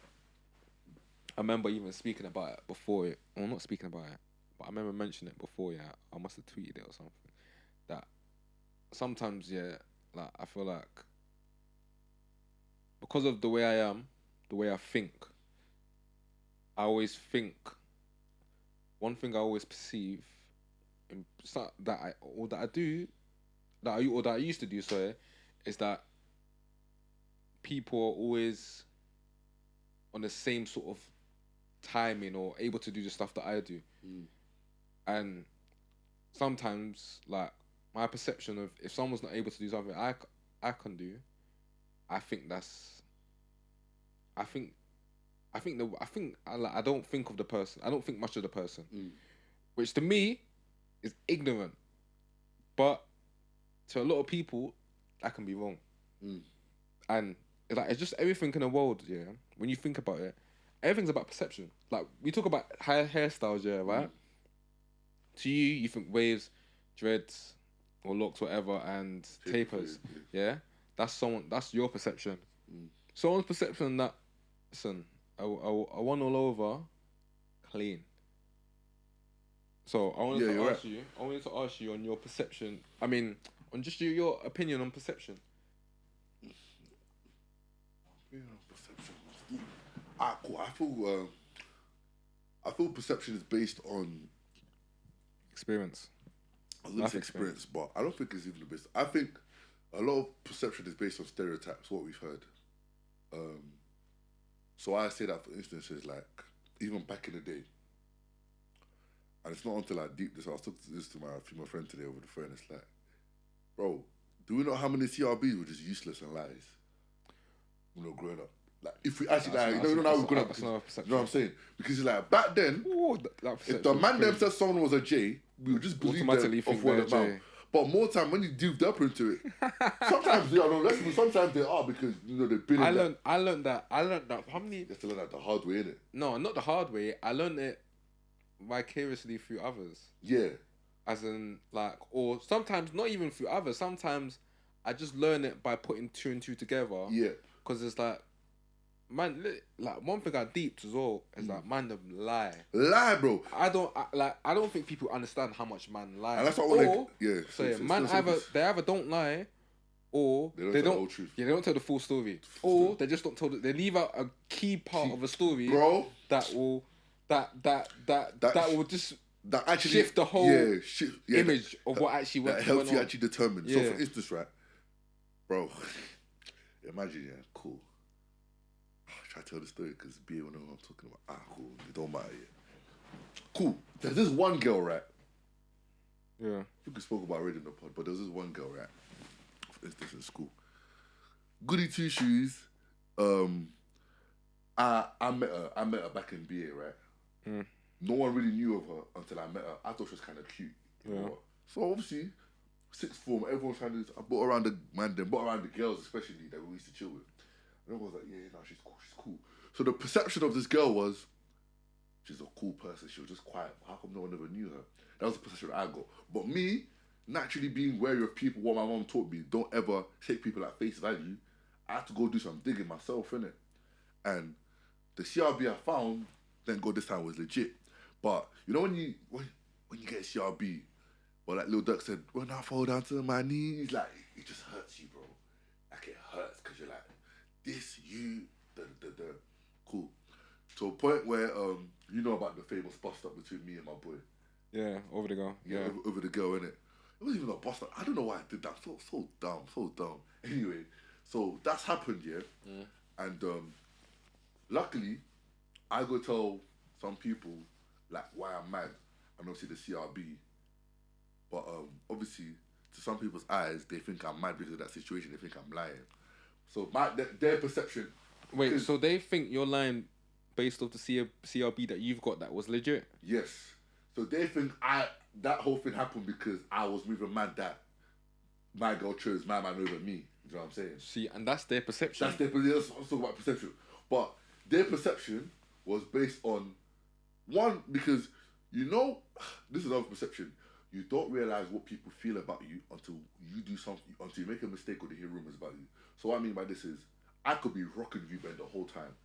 I remember even speaking about it before. Not speaking about it, but I remember mentioning it before. Yeah, I must have tweeted it or something. That sometimes, yeah, like I feel like because of the way I am, the way I think, I always think. One thing I always perceive that I used to do, sorry, is that people are always on the same sort of timing or able to do the stuff that I do. And sometimes, like, my perception of if someone's not able to do something I can do, I don't think of the person. I don't think much of the person, which to me is ignorant. But to a lot of people, that can be wrong. And it's just everything in the world. Yeah, when you think about it, everything's about perception. Like we talk about hairstyles, yeah, right? To you think waves, dreads, or locks, whatever, and tapers. Yeah, that's your perception. Someone's perception that, listen, I want all over, clean. So I wanted to ask you on your perception. I mean, on just your opinion on perception. Cool. I feel perception is based on experience. I was going to say experience, but I don't think it's even the best. I think a lot of perception is based on stereotypes, what we've heard. So I say that, for instance, is like, even back in the day, and it's not until I deep this, I was talking this to my female friend today over the phone, it's like, bro, do we know how many CRBs were just useless and lies when we were growing up? Like, if we actually, you don't know how we're growing up, you know what I'm saying? Because it's like, back then, if the man them said someone was a J, we would just believe them off word of mouth. But more time when you dive deeper into it, sometimes they are sometimes they are because they've been. I learned that. How many? You have to learn that the hard way, innit? No, not the hard way. I learned it vicariously through others. Yeah. As in, like, or sometimes not even through others. Sometimes I just learn it by putting 2 and 2 together. Yeah. Because it's like, man, like one thing I deeped as well is like man them lie, bro. I don't think people understand how much man lie. And that's what they either don't lie, or they don't tell the whole truth. Yeah, they don't tell the full story, or they just don't tell. They leave out a key part of a story, bro. That will just that actually shift the whole image of what actually went on. That helps you actually determine. Yeah. So for instance, right, bro, imagine, yeah, cool. Try to tell the story because BA will know what I'm talking about. Cool. It don't matter yet. Cool. There's this one girl, right? Yeah. I think we spoke about it already in the pod, but there's this one girl, right? For instance, in school. Goody two shoes. I met her back in BA, right? No one really knew of her until I met her. I thought she was kind of cute. You know what? So obviously, sixth form, everyone's trying to. I brought around the man, then brought around the girls, especially that we used to chill with. And everyone was like, yeah, no, she's cool. So the perception of this girl was, she's a cool person. She was just quiet. How come no one ever knew her? That was the perception I got. But me, naturally being wary of people, what my mom taught me, don't ever take people at face value. I had to go do some digging myself, innit? And the CRB I found, thank God this time was legit. But you know when you get CRB, or like Lil Durk said, when I fall down to my knees, like it just hurts you, bro. Like it hurts because you're like, this, you, cool. To a point where you know about the famous bust up between me and my boy. Yeah, over the girl. Yeah. Over the girl, innit? It wasn't even a bust up. I don't know why I did that. So dumb. Anyway, so that's happened, yeah. And luckily, I go tell some people like why I'm mad, and obviously the CRB. But obviously, to some people's eyes, they think I'm mad because of that situation. They think I'm lying. So their perception. Wait, so they think you're lying based off the CRB that you've got that was legit? Yes. So they think that whole thing happened because I was moving mad that my girl chose my man over me. You know what I'm saying? See, and that's their perception. Let's talk about perception. But their perception was based on one, because this is another perception. You don't realize what people feel about you until you do something, until you make a mistake or they hear rumors about you. So what I mean by this is, I could be rocking you, Ben, the whole time,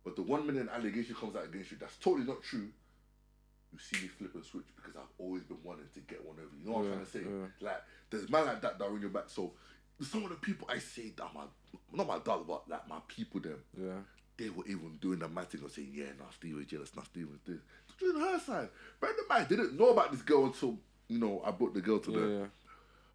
but the 1 million allegation comes out against you that's totally not true. You see me flip and switch because I've always been wanting to get one over you. You know what I'm trying to say? Yeah. Like, there's man like that are on your back. So some of the people I say that not my dogs, but like my people, them. Yeah. They were even doing the mad thing or saying, yeah, nah, Steve was jealous, nah, Steve was this. Doing her side. But the man didn't know about this girl until, I brought the girl to them. Yeah.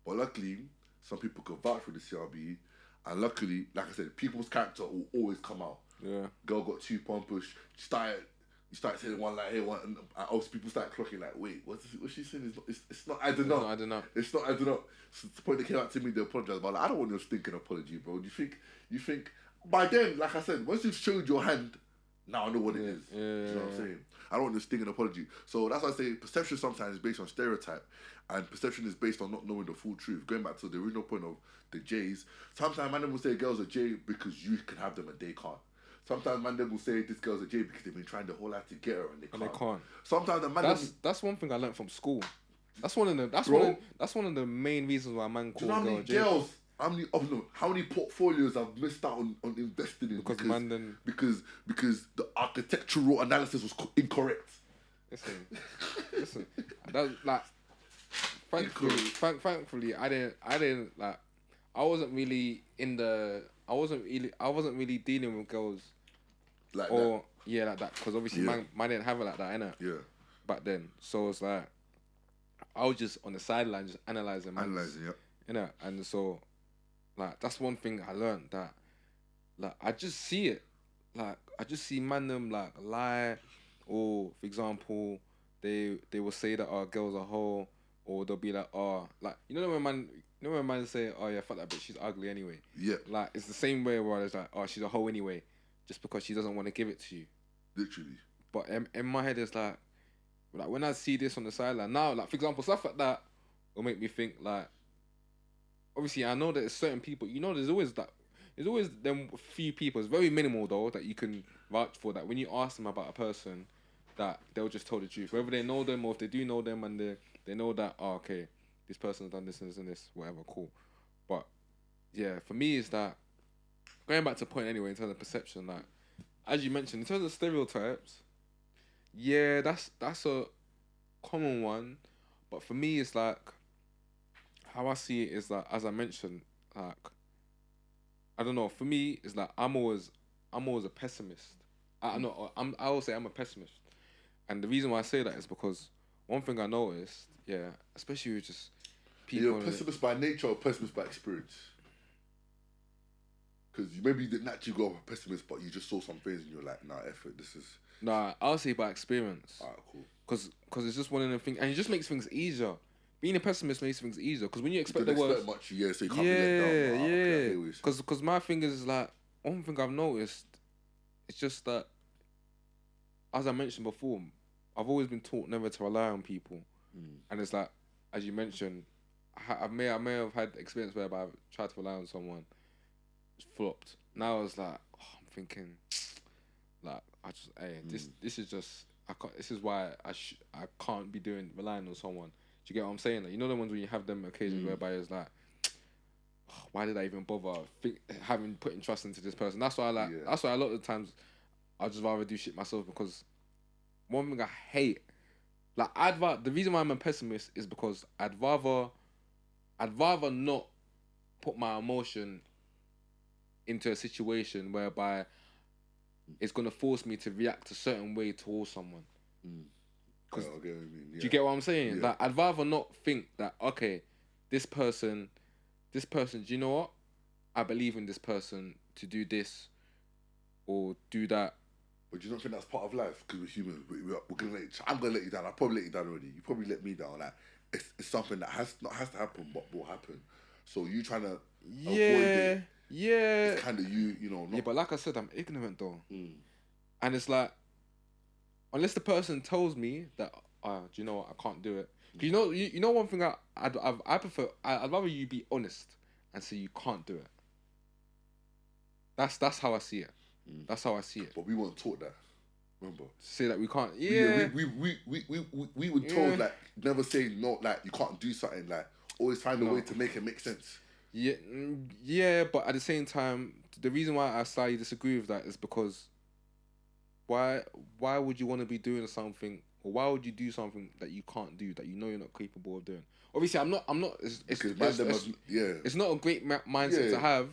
But luckily, some people could vouch for the CRB. And luckily, like I said, people's character will always come out. Yeah. Girl got too pompous. You start saying one like, hey, one, and also people start clocking like, wait, what's she saying? It's not adding up. It's not adding up. So the point they came out to me, they apologise. But like, I don't want your stinking apology, bro. You think by then, like I said, once you've showed your hand, now I know what it is. Yeah. You know what I'm saying? I don't want your stinking apology. So that's why I say perception sometimes is based on stereotype, and perception is based on not knowing the full truth. Going back to the original point of the J's, sometimes man will say girls are J because you can have them and they can't. Sometimes man will say this girl's a J because they've been trying the whole life to get her and they can't. Sometimes the man that's one thing I learned from school. That's one of the main reasons why a man call girl a J. Girls, how many portfolios I've missed out on investing in because the architectural analysis was incorrect. Listen. That's like thankfully I didn't like. I wasn't really dealing with girls like that. Yeah, like that, because obviously man didn't have it like that, innit? Yeah. Back then, so it's like I was just on the sideline, just analysing, yeah. And so, like, that's one thing I learned, that, like, I just see it, like, I just see man them like lie, or for example, they will say that our girls are whole, or they'll be like, like, when man say, oh yeah, fuck that bitch, she's ugly anyway. Yeah. Like, it's the same way where it's like, oh, she's a hoe anyway, just because she doesn't want to give it to you. Literally. But in my head, it's like when I see this on the sideline now, like, for example, stuff like that will make me think, like, obviously I know that there's certain people, there's always them few people, it's very minimal though, that you can vouch for, that when you ask them about a person, that they'll just tell the truth. Whether they know them or if they do know them and they know that, oh, okay, this person's done this and this and this, whatever, cool. But yeah, for me, is that going back to the point anyway in terms of perception, like, as you mentioned, in terms of stereotypes, yeah, that's a common one. But for me, it's like, how I see it is like, as I mentioned, like, I don't know. For me, it's like I'm always a pessimist. I always say I'm a pessimist, and the reason why I say that is because one thing I noticed, yeah, especially with just people. You're a pessimist by nature or a pessimist by experience? Because maybe you didn't actually go up a pessimist, but you just saw some things and you're like, nah, F it, this is... Nah, I'll say by experience. Alright, cool. Because it's just one of the things, and it just makes things easier. Being a pessimist makes things easier, because when you expect the worst... much, so you can't be let down. Yeah. Because my thing is like, one thing I've noticed, it's just that, as I mentioned before, I've always been taught never to rely on people. And it's like, as you mentioned, I may have had experience where I've tried to rely on someone, it's flopped. Now it's like, I'm thinking, like, this is just, this is why I can't be relying on someone. you get what I'm saying? Like, you know the ones when you have them occasions whereby it's like, why did I even bother putting trust into this person? That's why that's why a lot of the times I'd just rather do shit myself, because one thing I hate, like the reason why I'm a pessimist is because I'd rather not put my emotion into a situation whereby it's gonna force me to react a certain way towards someone. Do you get what I'm saying? Like, I'd rather not think that, okay, this person, do you know what? I believe in this person to do this or do that. But you don't think that's part of life? Because we're human. I'm gonna let you down. I'll probably let you down already. You probably let me down. Like, it's something that has to happen, but will happen. So you trying to avoid it. Yeah. It's kind of you know. Yeah, but like I said, I'm ignorant though. And it's like, unless the person tells me that, do you know what, I can't do it. You know one thing I prefer. I'd rather you be honest and say you can't do it. That's how I see it. That's how I see it. But we weren't taught that. Remember? Say that we can't. Yeah. We were told, like, never say no. Like, you can't do something. Like, always find a way to make it make sense. Yeah. But at the same time, the reason why I slightly disagree with that is because why would you want to be doing something, or why would you do something that you can't do, that you know you're not capable of doing? Obviously, I'm not. It's not a great mindset to have,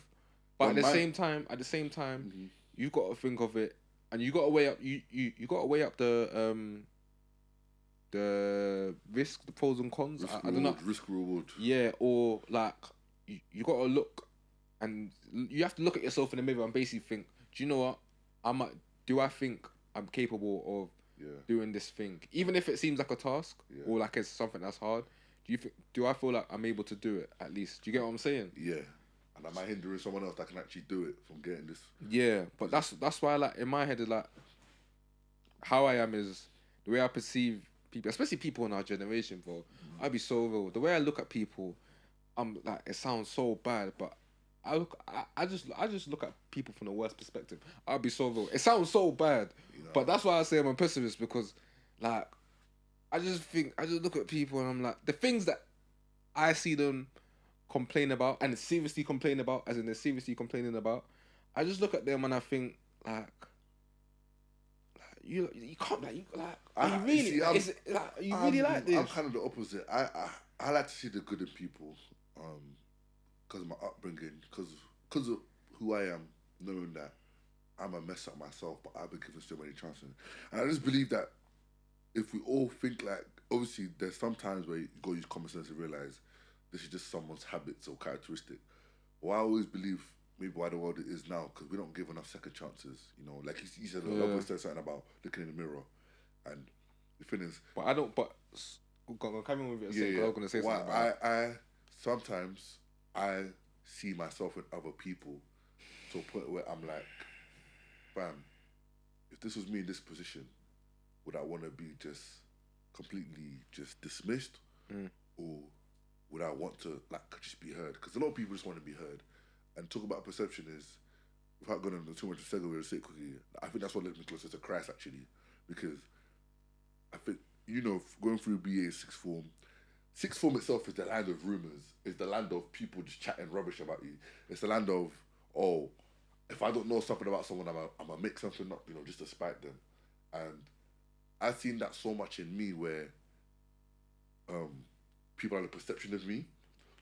but at the same time, you've got to think of it, and you got to weigh up. You got to weigh up the risk, the pros and cons. I don't know. Risk reward. Yeah, or like you got to look, and you have to look at yourself in the mirror and basically think, do you know what? Do I think I'm capable of doing this thing, even if it seems like a task or like it's something that's hard? Do I feel like I'm able to do it at least? Do you get what I'm saying? Yeah. And am I hindering someone else that can actually do it from getting this? Yeah, but that's why, like, in my head is like, how I am is the way I perceive people, especially people in our generation, bro. I'd be so real. The way I look at people, I'm like, it sounds so bad, but I just look at people from the worst perspective. I'll be so real. It sounds so bad, but that's why I say I'm a pessimist, because, like, I just look at people and I'm like, the things that I see them complain about and seriously complain about, as in they're seriously complaining about, I just look at them and I think, like you can't, like, are you really like this? I'm kind of the opposite. I like to see the good in people, because of my upbringing, because of who I am, knowing that I'm a mess up myself, but I've been given so many chances, and I just believe that if we all think like, obviously there's some times where you go use common sense and realize this is just someone's habits or characteristic. Well, I always believe maybe why the world it is now, because we don't give enough second chances. You know, like he said, Love said something about looking in the mirror, and the thing is, but I don't. But come in with it. I was gonna say something. I sometimes I see myself in other people to a point where I'm like, fam, if this was me in this position, would I want to be just completely just dismissed, or would I want to, like, just be heard? Because a lot of people just want to be heard. And talk about perception is, without going into too much of a segue, say quickly, I think that's what led me closer to Christ, actually. Because I think, going through BA sixth form itself is the land of rumours. It's the land of people just chatting rubbish about you. It's the land of, if I don't know something about someone, I'm going to make something up, just to spite them. And I've seen that so much in me where people have a perception of me,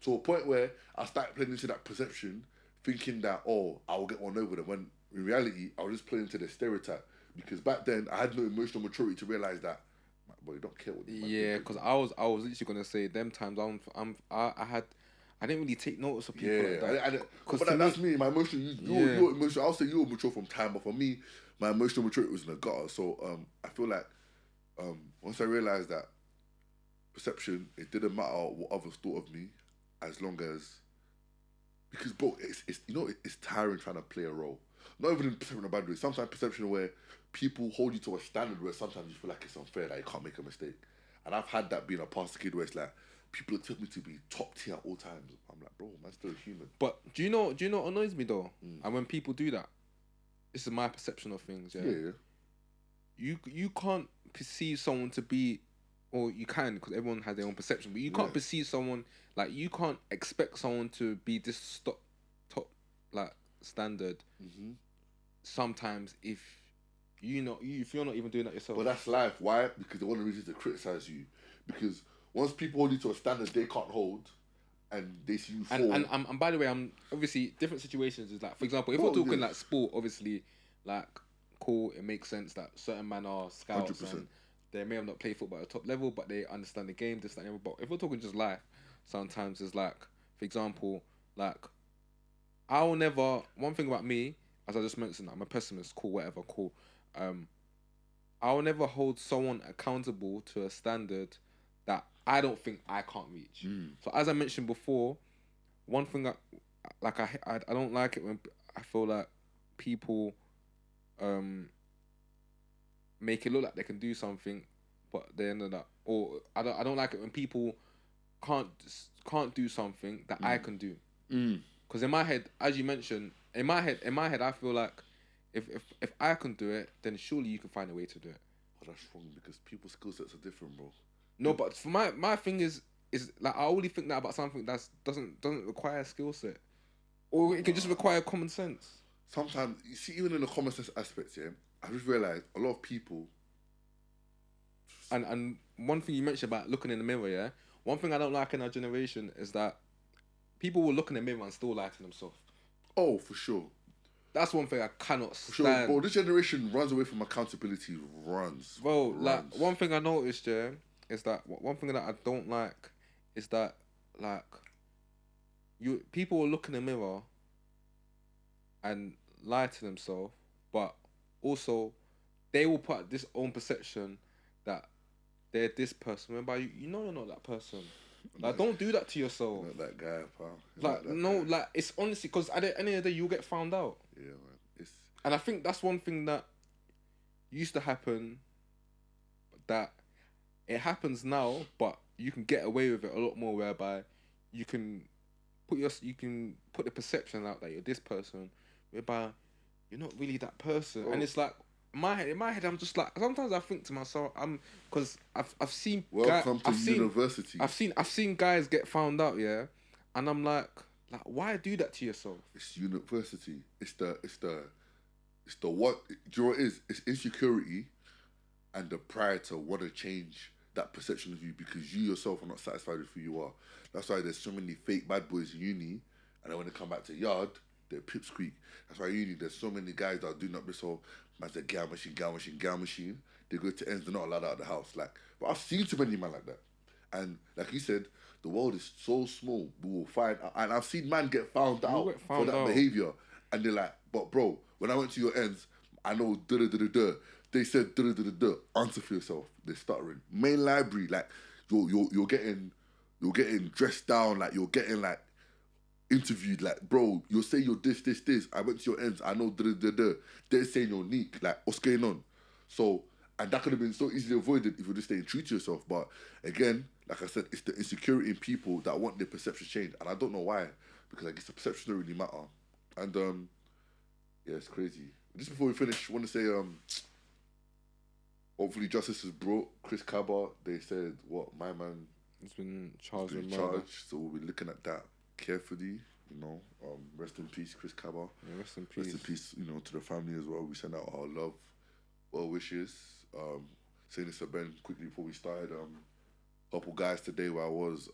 to a point where I started playing into that perception, thinking that, I will get one over them, when in reality I was just playing into the stereotype, because back then I had no emotional maturity to realise that, boy, you don't care what you because I was literally gonna say, them times I didn't really take notice of people like that. But that's me, my emotional. You're emotional. I'll say you're mature from time, but for me, my emotional maturity was in the gutter. So I feel like once I realised that perception, it didn't matter what others thought of me, as long as, because bro, it's tiring trying to play a role. Not even in perception in a bad way. Sometimes perception where people hold you to a standard where sometimes you feel like it's unfair, that you can't make a mistake. And I've had that being a pastor kid where it's like, people expect me to be top tier at all times. I'm like, bro, man's still human. But do you know what annoys me though? And when people do that, this is my perception of things. Yeah. You can't perceive someone to be or you can, because everyone has their own perception, but you can't Yeah. perceive someone, like, you can't expect someone to be this top like standard Mm-hmm. sometimes if if you're not even doing that yourself. But that's life. Why? Because they want a reason to criticize you. Because once people hold you to a standard they can't hold, and they see you fall. And by the way, I'm obviously different situations is like, for example, if Oh, we're talking yeah. like sport, obviously, like, cool, it makes sense that certain men are scouts 100%. and they may have not played football at a top level, but they understand the game, this, that, and the other. But if we're talking just life, sometimes it's like, for example, like, I'll never. One thing about me, as I just mentioned, I'm a pessimist. Cool, whatever, cool. I'll never hold someone accountable to a standard that I don't think I can't reach. So as I mentioned before, one thing I don't like it when I feel like people make it look like they can do something, but they end up, or I don't like it when people can't do something that I can do. Because in my head, as you mentioned, in my head, I feel like if I can do it, then surely you can find a way to do it. But that's wrong because people's skill sets are different, bro. No, but for my thing is like, I only think that about something that doesn't require a skill set, or it can just require common sense. Sometimes you see, even in the common sense aspects, yeah, I just realized a lot of people. And one thing you mentioned about looking in the mirror, yeah, one thing I don't like in our generation is that people will look in the mirror and still lie to themselves. Oh, for sure. That's one thing I cannot stand. For sure, bro. This generation runs away from accountability. Bro, like, one thing I noticed, yeah, is that one thing that I don't like is that, like, people will look in the mirror and lie to themselves, but also they will put this own perception that they're this person. Remember, you know you're not that person. Like, don't do that to yourself. Not that guy, pal. Like, no, guy. Like, it's honestly, because at the end of the day, you'll get found out. Yeah, man. And I think that's one thing that used to happen, that it happens now, but you can get away with it a lot more, whereby you can put the perception out that you're this person, whereby you're not really that person. Bro. And it's like, in my head, I'm just like, sometimes I think to myself, because I've seen welcome to university. I've seen guys get found out, yeah, and I'm like, why do that to yourself? It's university. It's the what? Do you know what it is? It's insecurity and the pride to want to change that perception of you because you yourself are not satisfied with who you are. That's why there's so many fake bad boys in uni, and then when they come back to yard, they're pipsqueak. That's why uni, there's so many guys that are doing up this whole, man's a gal machine. They go to ends, they're not allowed out of the house. Like, but I've seen too many men like that. And like you said, the world is so small, we will find out. And I've seen man get found out for that behaviour. And they're like, but bro, when I went to your ends, I know da-da-da-da-da. They said da-da-da-da-da. Answer for yourself. They're stuttering. Main library, like, you're getting dressed down, like, you're getting, like, interviewed, like, bro, you'll say you're this. I went to your ends, I know da-da-da-da. They're saying you're unique, like, what's going on? So, and that could have been so easily avoided if you're just staying true to yourself. But again, like I said, it's the insecurity in people that want their perception changed. And I don't know why, because I guess the perception don't really matter. And yeah, it's crazy. Just before we finish, I want to say hopefully justice is brought. Chris Cabba, they said what, my man It's been charged with charged, murder. so we'll be looking at that carefully. You know, rest in peace, Chris Cabba. Yeah, rest in peace. Rest in peace, you know, to the family as well. We send out our love, well wishes. Saying this to Ben quickly before we started. Couple guys today where I was,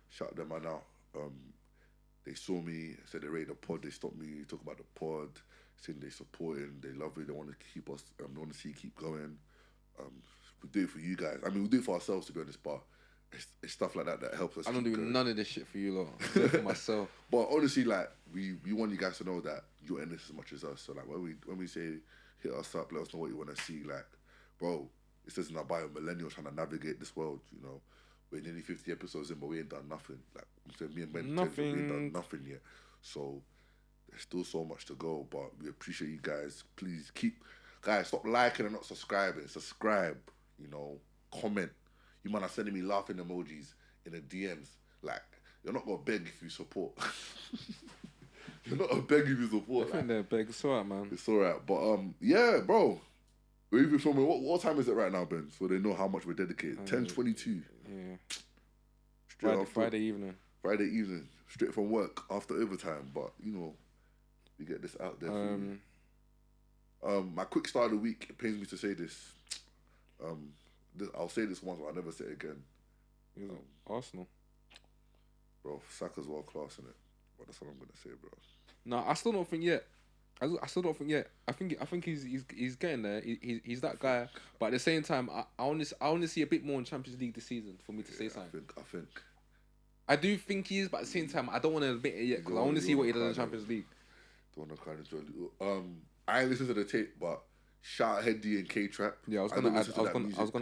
shout them man out. They saw me, said they rated the pod. They stopped me, talk about the pod, saying they supporting, they love it, they want to keep us, they want to see it keep going. We do it for you guys. I mean, we do it for ourselves, to be honest, but it's stuff like that that helps us. I don't keep do going. none of this shit for you lot. I do it for myself. But honestly, like, we want you guys to know that you're in this as much as us. So like when we say hit us up, let us know what you want to see. Like, bro, it says in our bio, millennials trying to navigate this world. You know, we're nearly 50 episodes in, but we ain't done nothing. Like, I'm saying, me and Ben, we ain't done nothing yet. So there's still so much to go. But we appreciate you guys. Please guys, stop liking and not subscribing. Subscribe. You know, comment. You man are sending me laughing emojis in the DMs. Like, you're not gonna beg if you support. You're not gonna beg if you support. I think they're big. It's alright, man. It's alright. But yeah, bro. We're even filming. What time is it right now, Ben? So they know how much we're dedicated. 10:22. Yeah. Straight Friday evening. Friday evening, straight from work after overtime. But you know, we get this out there. For you. My quick start of the week. It pains me to say this. I'll say this once, but I'll never say it again. Arsenal. Bro, Saka's world class in it. But that's what I'm gonna say, bro. No, I still don't think yet. I still don't think yet. I think he's getting there. He's that guy. But at the same time, I only see a bit more in Champions League this season for me to say something. I think. I do think he is, but at the same time, I don't want to admit it yet because I want to see what he does in the Champions League. Don't want to kind of enjoy. I ain't listened to the tape, but shout out Heady and K-Trap. Yeah, I was gonna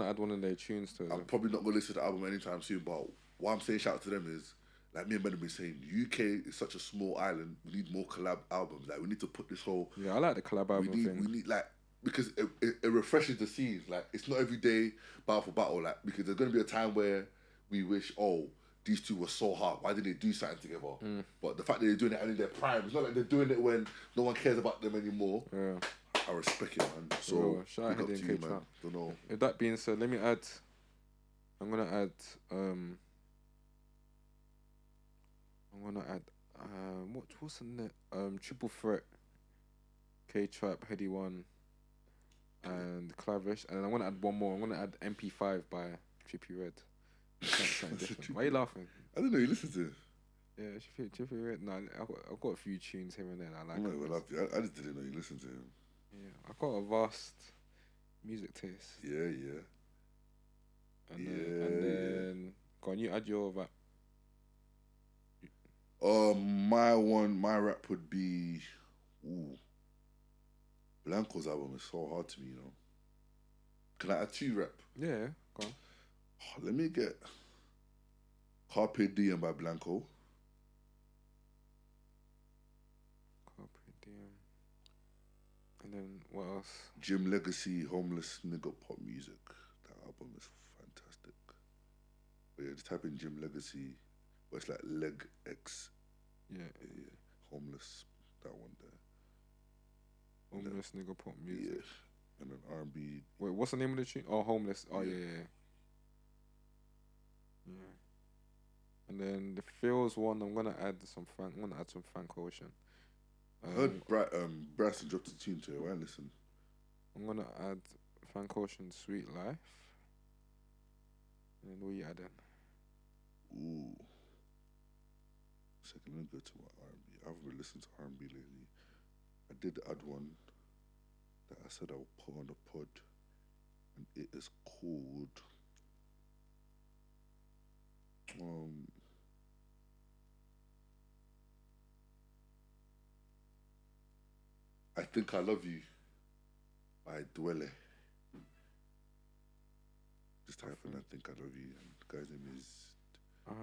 add one of their tunes to it. I'm probably not gonna listen to the album anytime soon, but what I'm saying shout out to them is, like me and Ben have been saying, UK is such a small island. We need more collab albums. Like we need to put this whole. Yeah, I like the collab album thing. We need like because it refreshes the scenes. Like it's not every day battle for battle. Like because there's gonna be a time where we wish, these two were so hard. Why didn't they do something together? But the fact that they're doing it in their prime, it's not like they're doing it when no one cares about them anymore. Yeah, I respect it, man. So shout out to you, man. Don't know. With that being said, let me add. I'm gonna add. What's in there? Triple Threat, K-Trap, Heady One, and Clavish, and I'm gonna add one more. I'm gonna add MP5 by Trippie Redd. Why are you laughing? I didn't know you listened to it. Yeah, Trippie Redd. No, I've got a few tunes here and there. I like. I just didn't know you listened to him. Yeah, I've got a vast music taste. Yeah. And then go on, you add your rap. My rap would be Blanco's album is so hard to me, you know. Can I add 2 rap? Yeah, go on. Let me get Carpe Diem by Blanco. Carpe Diem. And then what else? Jim Legacy, Homeless Nigga Pop Music. That album is fantastic. But yeah, just type in Jim Legacy. But it's like Leg X. Yeah. Homeless. That one there. Homeless Nigga Pop Music. Yeah. And then R&B. Wait, what's the name of the tune? Oh, Homeless. Oh, yeah. And then the Feels one, I'm gonna add some Frank Ocean. I heard Bryson dropped a tune to it. Why listen? I'm gonna add Frank Ocean, Sweet Life. And then what are you adding? Ooh. Second, let me go to my R&B. I haven't been listening to R&B lately. I did add one that I said I would put on the pod, and it is called I Think I Love You by Dwele. Just type in I Think I Love You, and the guy's name is I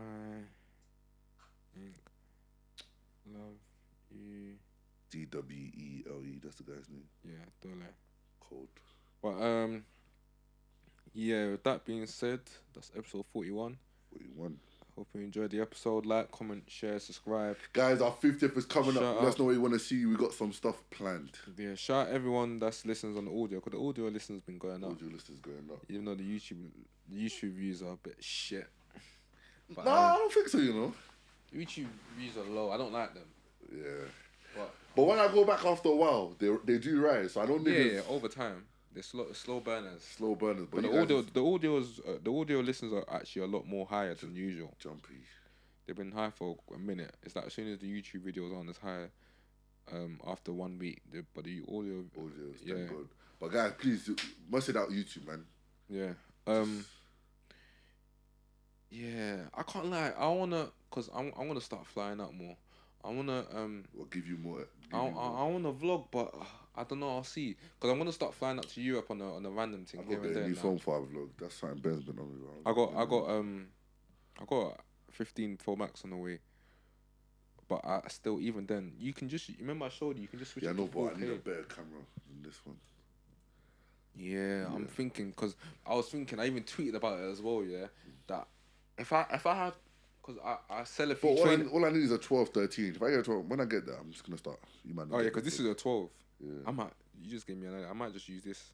think love you. DWELE, that's the guy's name. Yeah, Dole. Cold. But yeah, with that being said, that's episode 41. 41. Hope you enjoyed the episode. Like, comment, share, subscribe. Guys, our 50th is coming up. Let us know what you want to see. We got some stuff planned. Yeah, shout out everyone that's listens on the audio, because the audio listeners been going up. Audio listeners going up. Even though the YouTube views are a bit shit. But, no, I don't think so, you know. YouTube views are low. I don't like them. Yeah. But when I go back after a while, they do rise. So I don't think yeah, over time. They're slow burners. Slow burners. But the audio listeners are actually a lot more higher than usual. Jumpy. They've been high for a minute. It's like as soon as the YouTube videos on, it's higher. After 1 week, but the audio, yeah, good. But guys, please must it out YouTube, man. Yeah. Yeah, I can't lie. I wanna start flying out more. I wanna give you more. I wanna vlog, but I don't know. I'll see. Because I'm gonna start flying out to Europe on a random thing here and there. New phone for our vlog. That's something Ben's been on me. I got 15 Pro Max on the way. But I still, even then, you can just remember I showed you. You can just switch. Yeah, it no, to but 4K. I need a better camera than this one. Yeah, I'm thinking because I even tweeted about it as well. Yeah, that if I have, because I sell a few. But all I need is a 12, 13. If I get a 12, when I get that, I'm just gonna start. Oh yeah, because this is a 12. Yeah. You just gave me an idea. I might just use this,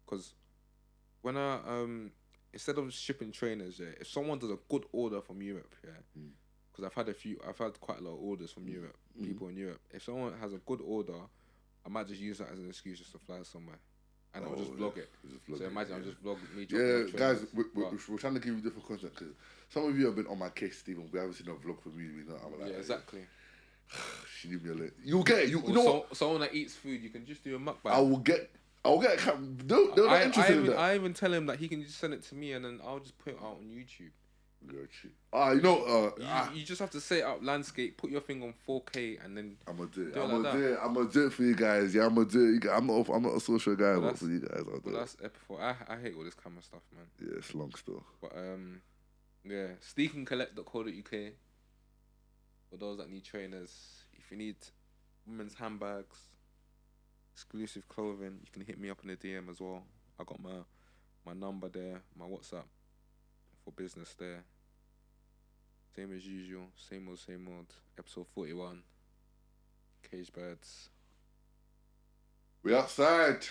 because when I instead of shipping trainers, if someone does a good order from Europe, because I've had quite a lot of orders from Europe, people in Europe. If someone has a good order, I might just use that as an excuse just to fly somewhere. And I'll just vlog it. So imagine I'll just vlog me. Yeah, guys, we're trying to give you different content because some of you have been on my case, Stephen. We haven't seen a vlog from you. I'm like, exactly. She leave me alone. You'll get it. You know what? Someone that eats food, you can just do a mukbang. I will get they're not interested in that. I even tell him that he can just send it to me and then I'll just put it out on YouTube. You just have to set up landscape, put your thing on 4K, and then I'm gonna do it for you guys. Yeah, I'm gonna do it. I'm not a social guy, but for you guys, I'll do it. That's epic. I hate all this camera stuff, man. Yeah, it's long still. But sneakandcollect.co.uk for those that need trainers. If you need women's handbags, exclusive clothing, you can hit me up in the DM as well. I got my number there, my WhatsApp for business there. Same as usual, same old. Episode 41. CagedBirds. We outside.